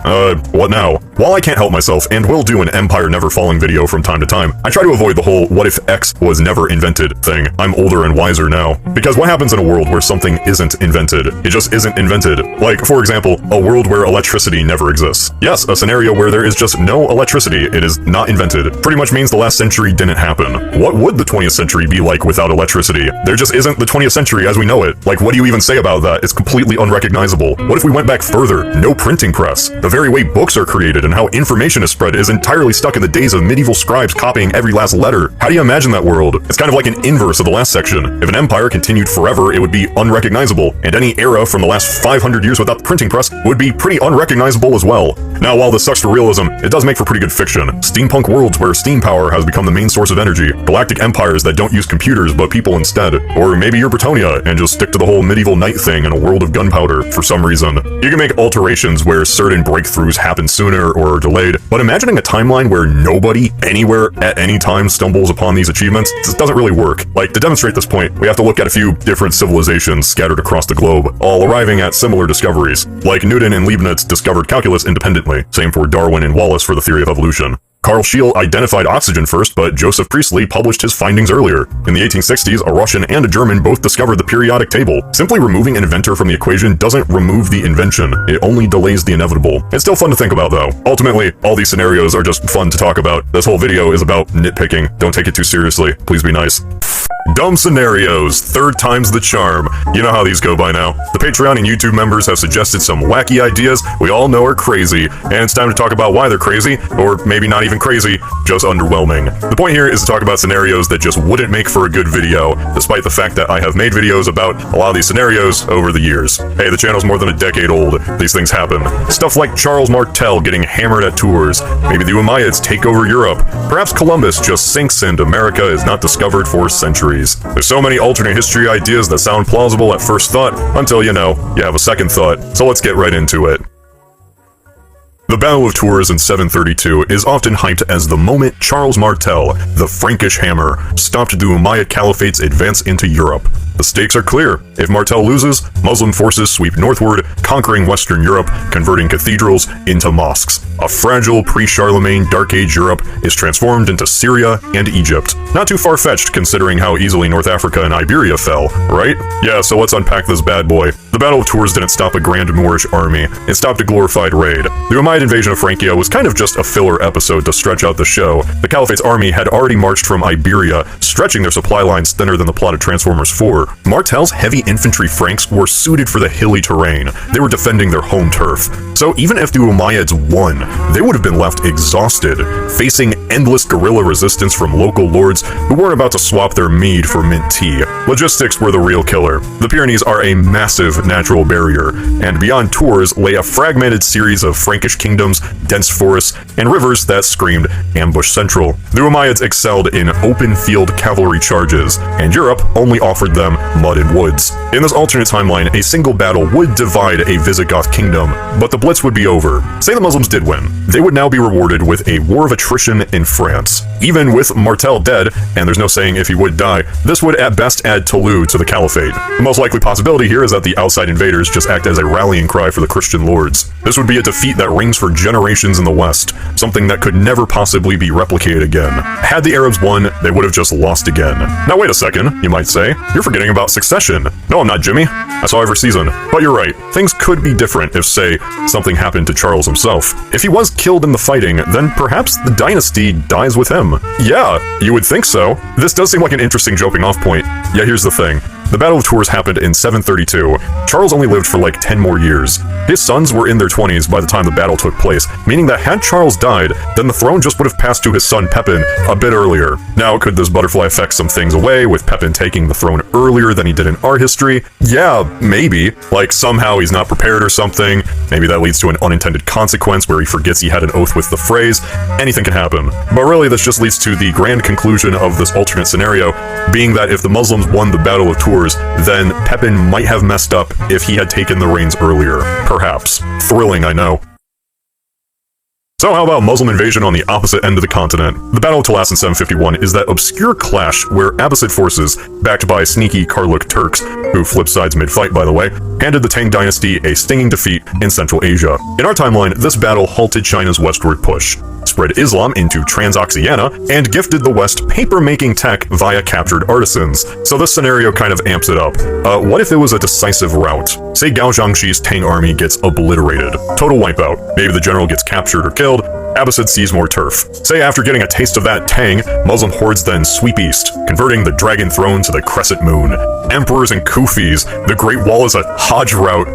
What now? While I can't help myself, and will do an empire never falling video from time to time, I try to avoid the whole what if X was never invented thing. I'm older and wiser now. Because what happens in a world where something isn't invented? It just isn't invented. Like, for example, a world where electricity never exists. Yes, a scenario where there is just no electricity. It is not invented. Pretty much means the last century didn't happen. What would the 20th century be like without electricity? There just isn't the 20th century as we know it. Like, what do you even say about that? It's completely unrecognizable. What if we went back further? No printing press. The very way books are created and how information is spread is entirely stuck in the days of medieval scribes copying every last letter. How do you imagine that world? It's kind of like an inverse of the last section. If an empire continued forever, it would be unrecognizable, and any era from the last 500 years without the printing press would be pretty unrecognizable as well. Now, while this sucks for realism, it does make for pretty good fiction. Steampunk worlds where steam power has become the main source of energy. Galactic empires that don't use computers but people instead. Or maybe you're Bretonia and just stick to the whole medieval knight thing in a world of gunpowder for some reason. You can make alterations where certain breakthroughs happen sooner or are delayed, but imagining a timeline where nobody, anywhere, at any time stumbles upon these achievements, this doesn't really work. Like, to demonstrate this point, we have to look at a few different civilizations scattered across the globe, all arriving at similar discoveries. Like Newton and Leibniz discovered calculus independently, same for Darwin and Wallace for the theory of evolution. Carl Scheele identified oxygen first, but Joseph Priestley published his findings earlier. In the 1860s, a Russian and a German both discovered the periodic table. Simply removing an inventor from the equation doesn't remove the invention, it only delays the inevitable. It's still fun to think about though. Ultimately, all these scenarios are just fun to talk about. This whole video is about nitpicking. Don't take it too seriously. Please be nice. Dumb scenarios, third time's the charm. You know how these go by now. The Patreon and YouTube members have suggested some wacky ideas we all know are crazy, and it's time to talk about why they're crazy, or maybe not even crazy, just underwhelming. The point here is to talk about scenarios that just wouldn't make for a good video, despite the fact that I have made videos about a lot of these scenarios over the years. Hey, the channel's more than a decade old. These things happen. Stuff like Charles Martel getting hammered at Tours, maybe the Umayyads take over Europe, perhaps Columbus just sinks and America is not discovered for centuries. There's so many alternate history ideas that sound plausible at first thought, until you have a second thought. So let's get right into it. The Battle of Tours in 732 is often hyped as the moment Charles Martel, the Frankish hammer, stopped the Umayyad Caliphate's advance into Europe. The stakes are clear. If Martel loses, Muslim forces sweep northward, conquering Western Europe, converting cathedrals into mosques. A fragile pre-Charlemagne Dark Age Europe is transformed into Syria and Egypt. Not too far-fetched considering how easily North Africa and Iberia fell, right? Yeah, so let's unpack this bad boy. The Battle of Tours didn't stop a grand Moorish army, it stopped a glorified raid. The Umayyad invasion of Francia was kind of just a filler episode to stretch out the show. The Caliphate's army had already marched from Iberia, stretching their supply lines thinner than the plotted Transformers 4. Martel's heavy infantry Franks were suited for the hilly terrain. They were defending their home turf. So even if the Umayyads won, they would have been left exhausted, facing endless guerrilla resistance from local lords who weren't about to swap their mead for mint tea. Logistics were the real killer. The Pyrenees are a massive natural barrier, and beyond Tours lay a fragmented series of Frankish kingdoms, dense forests, and rivers that screamed ambush central. The Umayyads excelled in open field cavalry charges, and Europe only offered them mud and woods. In this alternate timeline, a single battle would divide a Visigoth kingdom, but the Blitz would be over. Say the Muslims did win. They would now be rewarded with a war of attrition in France. Even with Martel dead, and there's no saying if he would die, this would at best add Toulouse to the Caliphate. The most likely possibility here is that the outside invaders just act as a rallying cry for the Christian lords. This would be a defeat that rings for generations in the West, something that could never possibly be replicated again. Had the Arabs won, they would have just lost again. Now wait a second, you might say. You're forgetting about succession. No, I'm not, Jimmy. I saw every season. But you're right. Things could be different if, say, something happened to Charles himself. If he was killed in the fighting, then perhaps the dynasty dies with him. Yeah, you would think so. This does seem like an interesting jumping off point. Yeah, here's the thing. The Battle of Tours happened in 732. Charles only lived for like 10 more years. His sons were in their 20s by the time the battle took place, meaning that had Charles died, then the throne just would have passed to his son Pepin a bit earlier. Now, could this butterfly effect some things away, with Pepin taking the throne earlier than he did in our history? Yeah, maybe. Like somehow he's not prepared or something. Maybe that leads to an unintended consequence where he forgets he had an oath with the Freys. Anything can happen. But really, this just leads to the grand conclusion of this alternate scenario, being that if the Muslims won the Battle of Tours, then Pepin might have messed up if he had taken the reins earlier. Perhaps. Thrilling, I know. So how about Muslim invasion on the opposite end of the continent? The Battle of Talas in 751 is that obscure clash where Abbasid forces, backed by sneaky Karluk Turks, who flip sides mid-fight by the way, handed the Tang dynasty a stinging defeat in Central Asia. In our timeline, this battle halted China's westward push, spread Islam into Transoxiana, and gifted the West paper-making tech via captured artisans. So this scenario kind of amps it up. What if it was a decisive rout? Say Gao Zhangshi's Tang army gets obliterated. Total wipeout. Maybe the general gets captured or killed. Abbasid sees more turf. Say after getting a taste of that Tang, Muslim hordes then sweep east, converting the Dragon Throne to the Crescent Moon. Emperors and Kufis, the Great Wall is a Hajj route.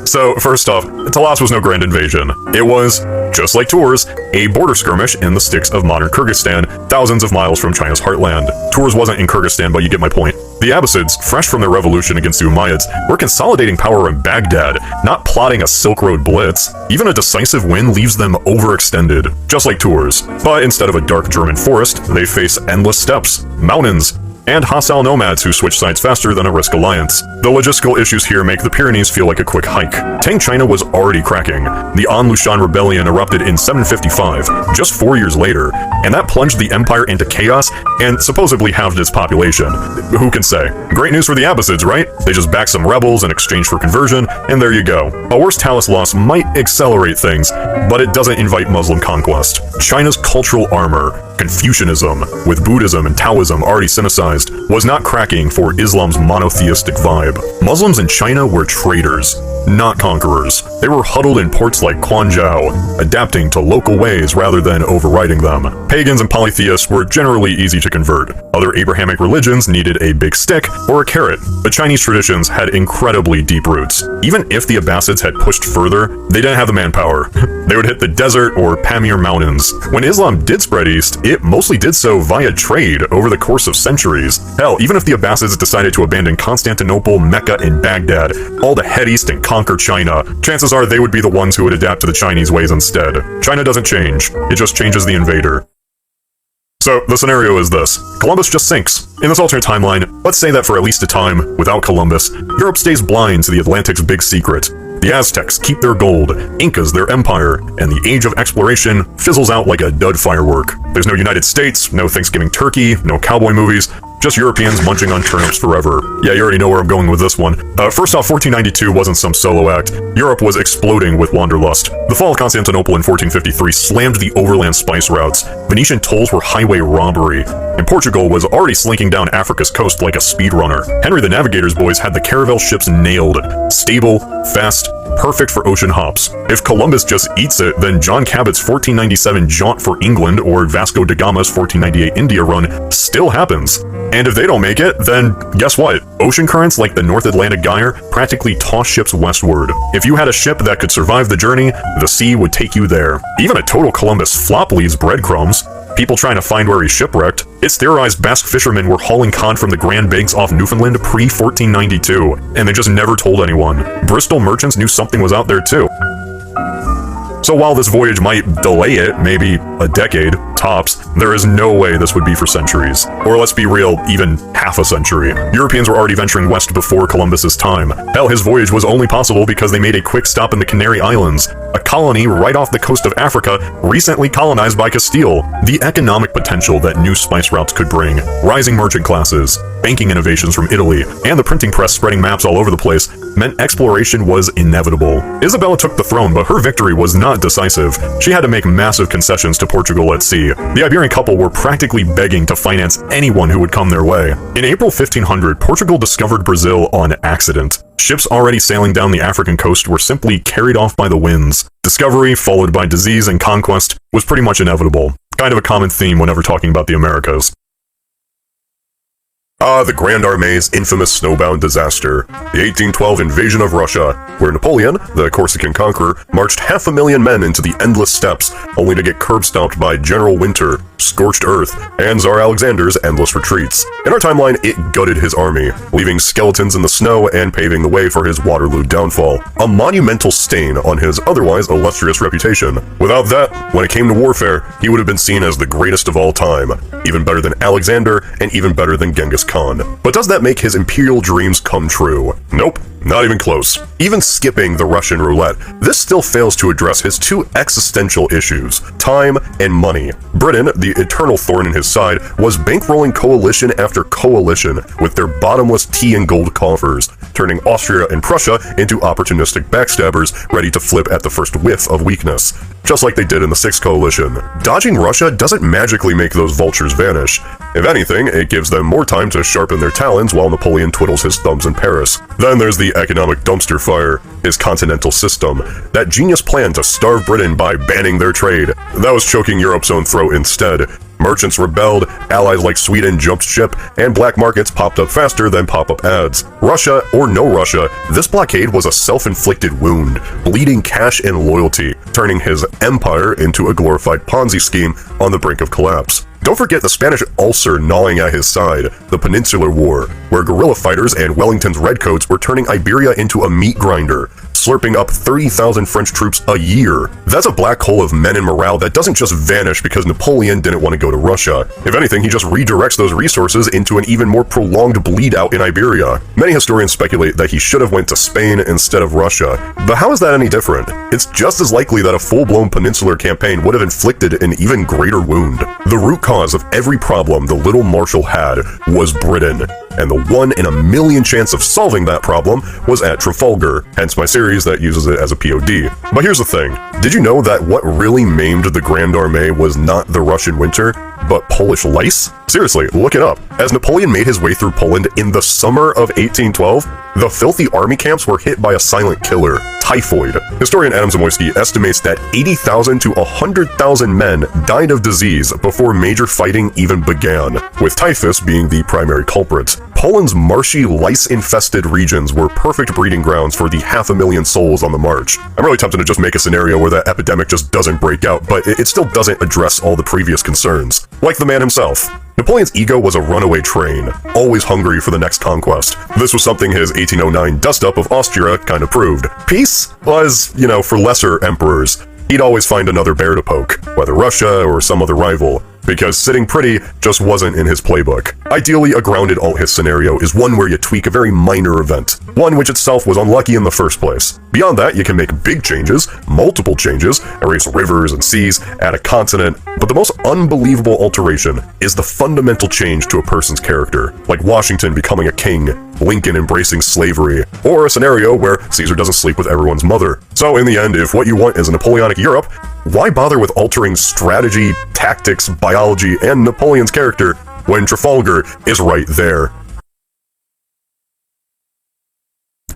So, first off, Talas was no grand invasion. It was, just like Tours, a border skirmish in the sticks of modern Kyrgyzstan, thousands of miles from China's heartland. Tours wasn't in Kyrgyzstan, but you get my point. The Abbasids, fresh from their revolution against the Umayyads, were consolidating power in Baghdad, not plotting a Silk Road blitz. Even a decisive win leaves them overextended, just like Tours. But instead of a dark German forest, they face endless steppes, mountains, and hostile nomads who switch sides faster than a risk alliance. The logistical issues here make the Pyrenees feel like a quick hike. Tang China was already cracking. The An Lushan Rebellion erupted in 755, just 4 years later, and that plunged the empire into chaos and supposedly halved its population. Who can say? Great news for the Abbasids, right? They just back some rebels in exchange for conversion, and there you go. A worse Talis loss might accelerate things, but it doesn't invite Muslim conquest. China's cultural armor, Confucianism, with Buddhism and Taoism already Sinicized, was not cracking for Islam's monotheistic vibe. Muslims in China were traders, not conquerors. They were huddled in ports like Quanzhou, adapting to local ways rather than overriding them. Pagans and polytheists were generally easy to convert. Other Abrahamic religions needed a big stick or a carrot, but Chinese traditions had incredibly deep roots. Even if the Abbasids had pushed further, they didn't have the manpower. They would hit the desert or Pamir Mountains. When Islam did spread east, it mostly did so via trade over the course of centuries. Hell, even if the Abbasids decided to abandon Constantinople, Mecca, and Baghdad, all to head east and conquer China, chances are they would be the ones who would adapt to the Chinese ways instead. China doesn't change, it just changes the invader. So, the scenario is this. Columbus just sinks. In this alternate timeline, let's say that for at least a time, without Columbus, Europe stays blind to the Atlantic's big secret. The Aztecs keep their gold, Incas their empire, and the age of exploration fizzles out like a dud firework. There's no United States, no Thanksgiving turkey, no cowboy movies, just Europeans munching on turnips forever. Yeah, you already know where I'm going with this one. First off, 1492 wasn't some solo act. Europe was exploding with wanderlust. The fall of Constantinople in 1453 slammed the overland spice routes. Venetian tolls were highway robbery, and Portugal was already slinking down Africa's coast like a speedrunner. Henry the Navigator's boys had the caravel ships nailed. Stable, fast, perfect for ocean hops. If Columbus just eats it, then John Cabot's 1497 jaunt for England or Vasco da Gama's 1498 India run still happens. And if they don't make it, then guess what? Ocean currents like the North Atlantic Gyre practically toss ships westward. If you had a ship that could survive the journey, the sea would take you there. Even a total Columbus flop leaves breadcrumbs. People trying to find where he shipwrecked. Its theorized Basque fishermen were hauling cod from the Grand Banks off Newfoundland pre-1492, and they just never told anyone. Bristol merchants knew something was out there too. So while this voyage might delay it, maybe a decade, tops, there is no way this would be for centuries. Or let's be real, even half a century. Europeans were already venturing west before Columbus's time. Hell, his voyage was only possible because they made a quick stop in the Canary Islands, a colony right off the coast of Africa, recently colonized by Castile. The economic potential that new spice routes could bring, rising merchant classes, banking innovations from Italy, and the printing press spreading maps all over the place, meant exploration was inevitable. Isabella took the throne, but her victory was not decisive. She had to make massive concessions to Portugal at sea. The Iberian couple were practically begging to finance anyone who would come their way. In April 1500, Portugal discovered Brazil on accident. Ships already sailing down the African coast were simply carried off by the winds. Discovery, followed by disease and conquest, was pretty much inevitable. Kind of a common theme whenever talking about the Americas. The Grande Armée's infamous snowbound disaster, the 1812 invasion of Russia, where Napoleon, the Corsican conqueror, marched 500,000 men into the endless steppes, only to get curb-stomped by General Winter, scorched earth, and Tsar Alexander's endless retreats. In our timeline, it gutted his army, leaving skeletons in the snow and paving the way for his Waterloo downfall, a monumental stain on his otherwise illustrious reputation. Without that, when it came to warfare, he would have been seen as the greatest of all time, even better than Alexander, and even better than Genghis Khan. But does that make his imperial dreams come true? Nope. Not even close. Even skipping the Russian roulette, this still fails to address his two existential issues, time and money. Britain, the eternal thorn in his side, was bankrolling coalition after coalition with their bottomless tea and gold coffers, turning Austria and Prussia into opportunistic backstabbers ready to flip at the first whiff of weakness, just like they did in the Sixth Coalition. Dodging Russia doesn't magically make those vultures vanish. If anything, it gives them more time to sharpen their talons while Napoleon twiddles his thumbs in Paris. Then there's the economic dumpster fire, his continental system, that genius plan to starve Britain by banning their trade. That was choking Europe's own throat instead. Merchants rebelled, allies like Sweden jumped ship, and black markets popped up faster than pop-up ads. Russia or no Russia, this blockade was a self-inflicted wound, bleeding cash and loyalty, turning his empire into a glorified Ponzi scheme on the brink of collapse. Don't forget the Spanish ulcer gnawing at his side, the Peninsular War, where guerrilla fighters and Wellington's redcoats were turning Iberia into a meat grinder, slurping up 30,000 French troops a year. That's a black hole of men and morale that doesn't just vanish because Napoleon didn't want to go to Russia. If anything, he just redirects those resources into an even more prolonged bleed out in Iberia. Many historians speculate that he should have went to Spain instead of Russia. But how is that any different? It's just as likely that a full-blown peninsular campaign would have inflicted an even greater wound. The root cause of every problem the little Marshal had was Britain, and the 1 in a million chance of solving that problem was at Trafalgar, hence my series that uses it as a POD. But here's the thing, did you know that what really maimed the Grande Armée was not the Russian winter, but Polish lice? Seriously, look it up. As Napoleon made his way through Poland in the summer of 1812, the filthy army camps were hit by a silent killer, typhoid. Historian Adam Zamoyski estimates that 80,000 to 100,000 men died of disease before major fighting even began, with typhus being the primary culprit. Poland's marshy, lice-infested regions were perfect breeding grounds for the 500,000 souls on the march. I'm really tempted to just make a scenario where that epidemic just doesn't break out, but it still doesn't address all the previous concerns. Like the man himself. Napoleon's ego was a runaway train, always hungry for the next conquest. This was something his 1809 dust-up of Austria kind of proved. Peace was, for lesser emperors. He'd always find another bear to poke, whether Russia or some other rival, because sitting pretty just wasn't in his playbook. Ideally, a grounded alt-his scenario is one where you tweak a very minor event, one which itself was unlucky in the first place. Beyond that, you can make big changes, multiple changes, erase rivers and seas, add a continent, but the most unbelievable alteration is the fundamental change to a person's character, like Washington becoming a king, Lincoln embracing slavery, or a scenario where Caesar doesn't sleep with everyone's mother. So in the end, if what you want is a Napoleonic Europe, why bother with altering strategy, tactics, biology, and Napoleon's character when Trafalgar is right there?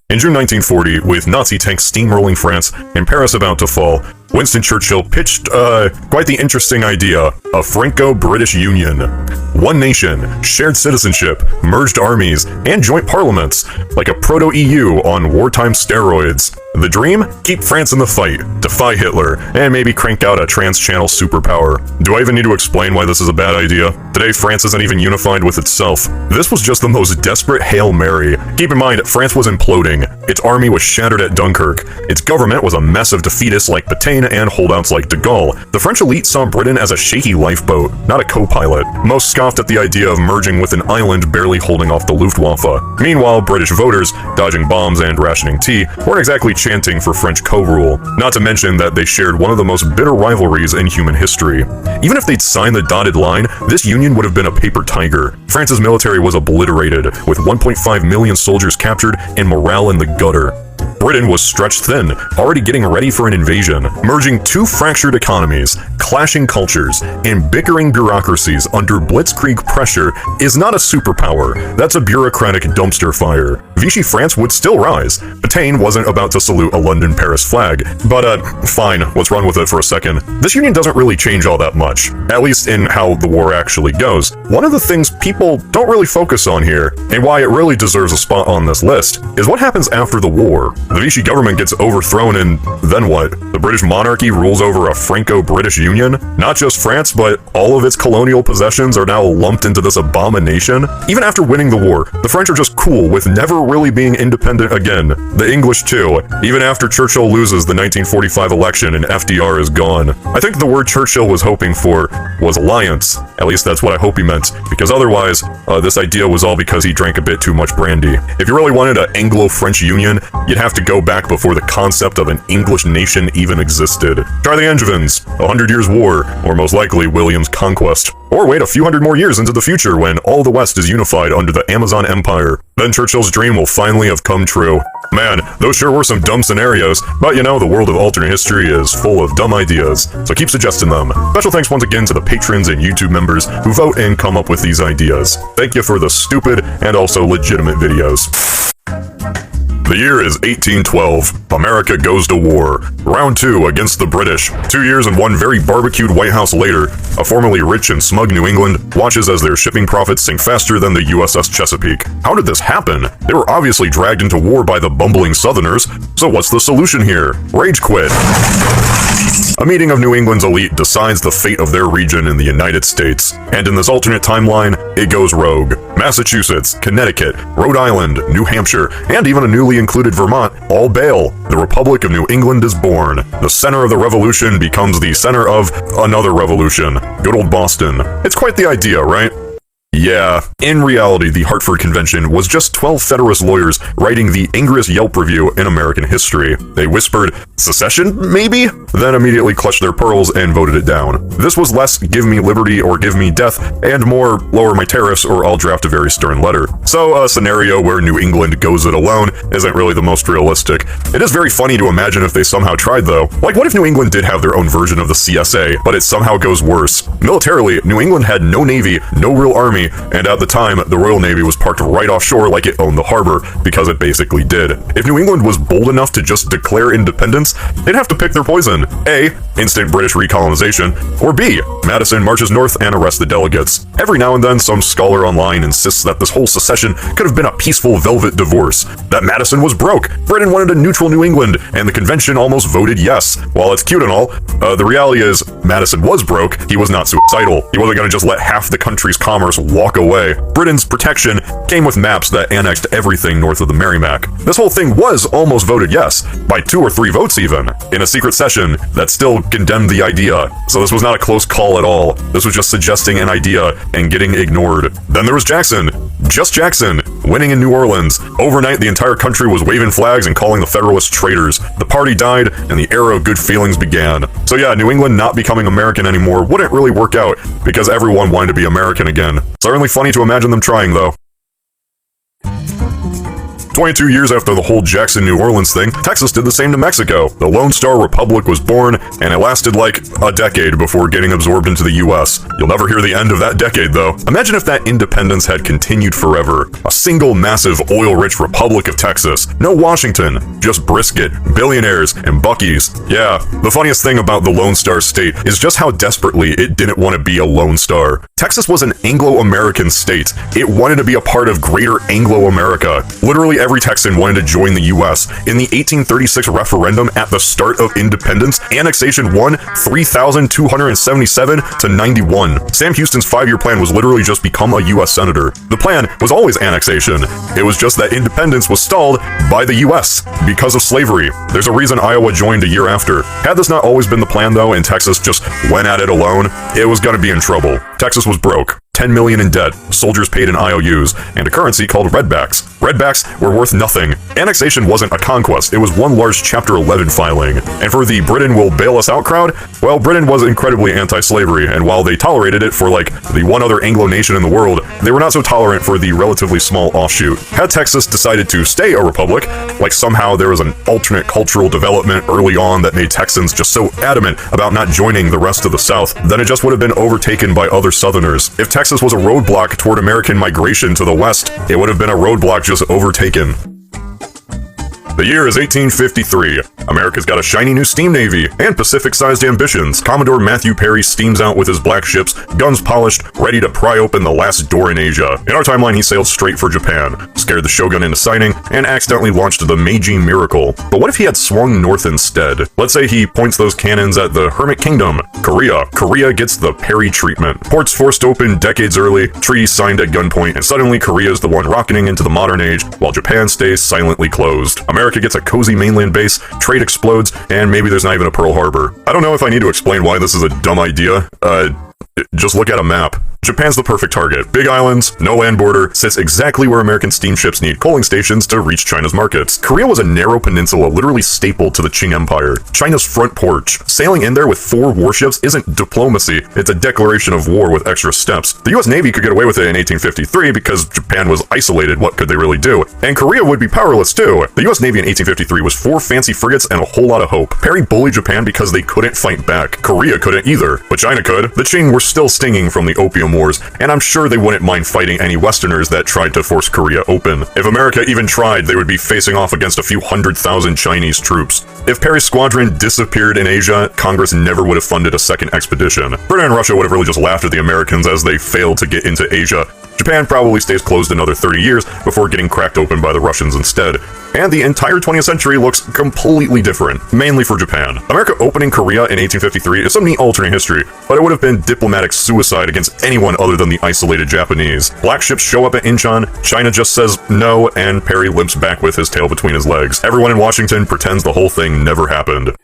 In June 1940, with Nazi tanks steamrolling France and Paris about to fall, Winston Churchill pitched, quite the interesting idea, a Franco-British Union. One nation, shared citizenship, merged armies, and joint parliaments, like a proto-EU on wartime steroids. The dream? Keep France in the fight, defy Hitler, and maybe crank out a trans-channel superpower. Do I even need to explain why this is a bad idea? Today, France isn't even unified with itself. This was just the most desperate Hail Mary. Keep in mind, France was imploding. Its army was shattered at Dunkirk. Its government was a mess of defeatists like Pétain and holdouts like de Gaulle. The French elite saw Britain as a shaky lifeboat, not a co-pilot. Most scoffed at the idea of merging with an island barely holding off the Luftwaffe. Meanwhile, British voters, dodging bombs and rationing tea, weren't exactly chanting for French co-rule. Not to mention that they shared one of the most bitter rivalries in human history. Even if they'd signed the dotted line, this union would have been a paper tiger. France's military was obliterated, with 1.5 million soldiers captured and morale in the gutter. Britain was stretched thin, already getting ready for an invasion. Merging two fractured economies, clashing cultures, and bickering bureaucracies under blitzkrieg pressure is not a superpower. That's a bureaucratic dumpster fire. Vichy France would still rise. Pétain wasn't about to salute a London-Paris flag. But, fine, let's run with it for a second. This union doesn't really change all that much, at least in how the war actually goes. One of the things people don't really focus on here, and why it really deserves a spot on this list, is what happens after the war. The Vichy government gets overthrown and then what? The British monarchy rules over a Franco-British Union? Not just France, but all of its colonial possessions are now lumped into this abomination? Even after winning the war, the French are just cool with never really being independent again. The English too, even after Churchill loses the 1945 election and FDR is gone. I think the word Churchill was hoping for was alliance. At least that's what I hope he meant, because otherwise, this idea was all because he drank a bit too much brandy. If you really wanted an Anglo-French Union, you'd have to go back before the concept of an English nation even existed. Try the Angevins, 100 Years' War, or most likely William's conquest. Or wait a few hundred more years into the future when all the West is unified under the Amazon Empire. Then Churchill's dream will finally have come true. Man, those sure were some dumb scenarios, but the world of alternate history is full of dumb ideas, so keep suggesting them. Special thanks once again to the patrons and YouTube members who vote and come up with these ideas. Thank you for the stupid and also legitimate videos. The year is 1812. America goes to war. Round 2 against the British. 2 years and one very barbecued White House later, a formerly rich and smug New England watches as their shipping profits sink faster than the USS Chesapeake. How did this happen? They were obviously dragged into war by the bumbling Southerners, so what's the solution here? Rage quit. a meeting of New England's elite decides the fate of their region in the United States. And in this alternate timeline, it goes rogue. Massachusetts, Connecticut, Rhode Island, New Hampshire, and even a newly included Vermont all bail. The Republic of New England is born. The center of the revolution becomes the center of another revolution. Good old Boston. It's quite the idea, right? Yeah, in reality, the Hartford Convention was just 12 Federalist lawyers writing the angriest Yelp review in American history. They whispered, "Secession, maybe?" Then immediately clutched their pearls and voted it down. This was less give me liberty or give me death, and more lower my tariffs or I'll draft a very stern letter. So a scenario where New England goes it alone isn't really the most realistic. It is very funny to imagine if they somehow tried though. Like what if New England did have their own version of the CSA, but it somehow goes worse? Militarily, New England had no navy, no real army, and at the time, the Royal Navy was parked right offshore like it owned the harbor, because it basically did. If New England was bold enough to just declare independence, they'd have to pick their poison. A, instant British recolonization, or B, Madison marches north and arrests the delegates. Every now and then, some scholar online insists that this whole secession could have been a peaceful velvet divorce, that Madison was broke, Britain wanted a neutral New England, and the convention almost voted yes. While it's cute and all, the reality is, Madison was broke, he was not suicidal. He wasn't gonna just let half the country's commerce walk away. Britain's protection came with maps that annexed everything north of the Merrimack. This whole thing was almost voted yes, by 2 or 3 votes even, in a secret session that still condemned the idea. So this was not a close call at all. This was just suggesting an idea and getting ignored. Then there was Jackson. Just Jackson, winning in New Orleans. Overnight, the entire country was waving flags and calling the Federalists traitors. The party died, and the era of good feelings began. So yeah, New England not becoming American anymore wouldn't really work out, because everyone wanted to be American again. Certainly funny to imagine them trying, though. 22 years after the whole Jackson-New Orleans thing, Texas did the same to Mexico. The Lone Star Republic was born, and it lasted like a decade before getting absorbed into the US. You'll never hear the end of that decade, though. Imagine if that independence had continued forever. A single massive oil-rich Republic of Texas. No Washington, just brisket, billionaires, and Buc-ee's. Yeah, the funniest thing about the Lone Star State is just how desperately it didn't want to be a Lone Star. Texas was an Anglo-American state. It wanted to be a part of Greater Anglo-America. Literally every Texan wanted to join the US. In the 1836 referendum at the start of independence, annexation won 3,277 to 91. Sam Houston's 5-year plan was literally just become a US senator. The plan was always annexation. It was just that independence was stalled by the US because of slavery. There's a reason Iowa joined a year after. Had this not always been the plan though, and Texas just went at it alone, it was gonna be in trouble. Texas was broke. 10 million in debt, soldiers paid in IOUs, and a currency called redbacks. Redbacks were worth nothing. Annexation wasn't a conquest, it was one large Chapter 11 filing. And for the Britain will bail us out crowd, well, Britain was incredibly anti-slavery, and while they tolerated it for like the one other Anglo nation in the world, they were not so tolerant for the relatively small offshoot. Had Texas decided to stay a republic, like somehow there was an alternate cultural development early on that made Texans just so adamant about not joining the rest of the South, then it just would have been overtaken by other Southerners. If Texas was a roadblock toward American migration to the West, it would have been a roadblock just overtaken. The year is 1853. America's got a shiny new steam navy and Pacific-sized ambitions. Commodore Matthew Perry steams out with his black ships, guns polished, ready to pry open the last door in Asia. In our timeline, he sailed straight for Japan, scared the shogun into signing, and accidentally launched the Meiji Miracle. But what if he had swung north instead? Let's say he points those cannons at the Hermit Kingdom, Korea. Korea gets the Perry treatment. Ports forced open decades early, treaties signed at gunpoint, and suddenly Korea is the one rocketing into the modern age, while Japan stays silently closed. America gets a cozy mainland base, trade explodes, and maybe there's not even a Pearl Harbor. I don't know if I need to explain why this is a dumb idea. Just look at a map. Japan's the perfect target. Big islands, no land border, sits exactly where American steamships need coaling stations to reach China's markets. Korea was a narrow peninsula literally stapled to the Qing Empire. China's front porch. Sailing in there with 4 warships isn't diplomacy, it's a declaration of war with extra steps. The US Navy could get away with it in 1853 because Japan was isolated. What could they really do? And Korea would be powerless too. The US Navy in 1853 was 4 fancy frigates and a whole lot of hope. Perry bullied Japan because they couldn't fight back. Korea couldn't either, but China could. The Qing were still stinging from the Opium Wars, and I'm sure they wouldn't mind fighting any Westerners that tried to force Korea open. If America even tried, they would be facing off against a few 100,000 Chinese troops. If Perry's squadron disappeared in Asia, Congress never would have funded a second expedition. Britain and Russia would have really just laughed at the Americans as they failed to get into Asia. Japan probably stays closed another 30 years before getting cracked open by the Russians instead. And the entire 20th century looks completely different, mainly for Japan. America opening Korea in 1853 is some neat alternate history, but it would have been diplomatic suicide against anyone other than the isolated Japanese. Black ships show up at Incheon, China just says no, and Perry limps back with his tail between his legs. Everyone in Washington pretends the whole thing never happened.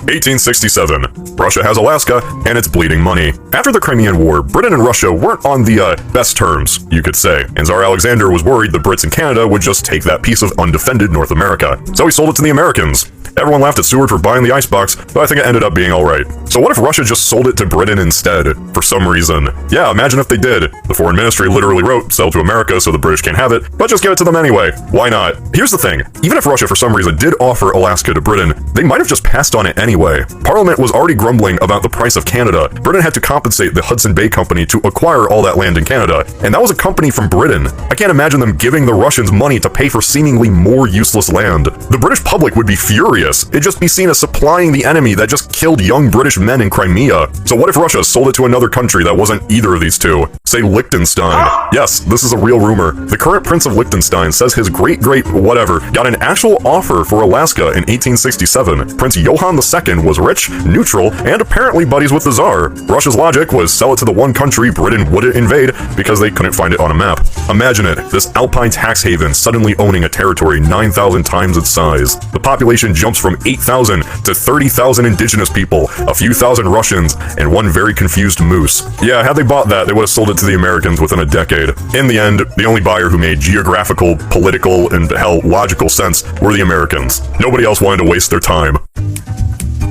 1867. Russia has Alaska, and it's bleeding money. After the Crimean War, Britain and Russia weren't on the, best terms, you could say, and Tsar Alexander was worried the Brits and Canada would just take that piece of undefended North America. So he sold it to the Americans. Everyone laughed at Seward for buying the icebox, but I think it ended up being alright. So what if Russia just sold it to Britain instead, for some reason? Yeah, imagine if they did. The foreign ministry literally wrote, sell to America so the British can't have it, but just give it to them anyway. Why not? Here's the thing, even if Russia for some reason did offer Alaska to Britain, they might have just passed on it anyway. Parliament was already grumbling about the price of Canada. Britain had to compensate the Hudson Bay Company to acquire all that land in Canada, and that was a company from Britain. I can't imagine them giving the Russians money to pay for seemingly more useless land. The British public would be furious. It'd just be seen as supplying the enemy that just killed young British men in Crimea. So what if Russia sold it to another country that wasn't either of these two? Say Liechtenstein. Yes, this is a real rumor. The current Prince of Liechtenstein says his great-great-whatever got an actual offer for Alaska in 1867. Prince Johann II was rich, neutral, and apparently buddies with the Tsar. Russia's logic was sell it to the one country Britain wouldn't invade because they couldn't find it on a map. Imagine it, this alpine tax haven suddenly owning a territory 9,000 times its size. The population jumps from 8,000 to 30,000 indigenous people, a few thousand Russians, and one very confused moose. Yeah, had they bought that, they would have sold it to the Americans within a decade. In the end, the only buyer who made geographical, political, and hell, logical sense were the Americans. Nobody else wanted to waste their time.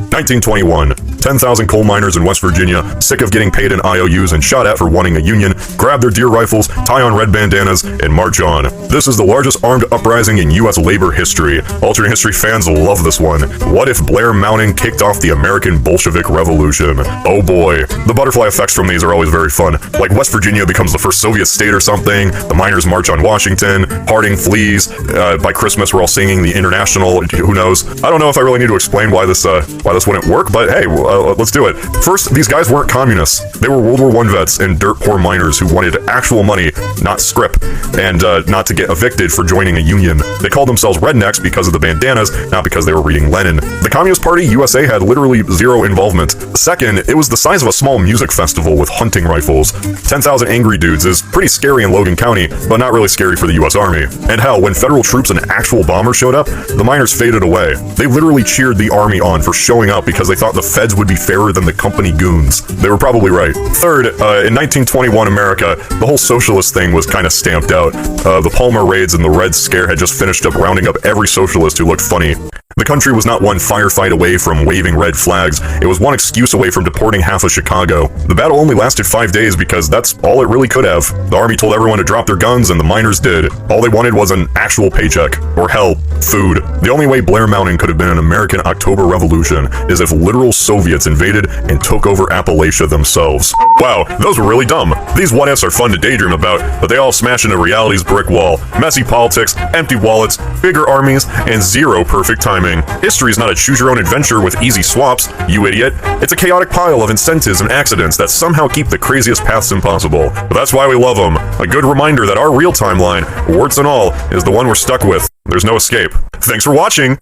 1921. 10,000 coal miners in West Virginia, sick of getting paid in IOUs and shot at for wanting a union, grab their deer rifles, tie on red bandanas, and march on. This is the largest armed uprising in U.S. labor history. Alternate history fans love this one. What if Blair Mountain kicked off the American Bolshevik Revolution? Oh boy. The butterfly effects from these are always very fun. Like West Virginia becomes the first Soviet state or something, the miners march on Washington, Harding flees, by Christmas we're all singing the International, who knows. I don't know if I really need to explain why this wouldn't work, but hey, let's do it. First, these guys weren't communists. They were World War I vets and dirt poor miners who wanted actual money, not scrip, and not to get evicted for joining a union. They called themselves rednecks because of the bandanas, not because they were reading Lenin. The Communist Party USA had literally zero involvement. Second, it was the size of a small music festival with hunting rifles. 10,000 angry dudes is pretty scary in Logan County, but not really scary for the US Army. And hell, when federal troops and actual bombers showed up, the miners faded away. They literally cheered the army on for showing up because they thought the feds would be fairer than the company goons. They were probably right. Third, in 1921 America, the whole socialist thing was kind of stamped out. The Palmer raids and the Red Scare had just finished up rounding up every socialist who looked funny. The country was not one firefight away from waving red flags, it was one excuse away from deporting half of Chicago. The battle only lasted 5 days because that's all it really could have. The army told everyone to drop their guns and the miners did. All they wanted was an actual paycheck. Or hell, food. The only way Blair Mountain could have been an American October Revolution is if literal Soviets invaded and took over Appalachia themselves. Wow, those were really dumb. These what-ifs are fun to daydream about, but they all smash into reality's brick wall. Messy politics, empty wallets, bigger armies, and zero perfect timing. History is not a choose-your-own-adventure with easy swaps, you idiot. It's a chaotic pile of incentives and accidents that somehow keep the craziest paths impossible. But that's why we love them. A good reminder that our real timeline, warts and all, is the one we're stuck with. There's no escape. Thanks for watching!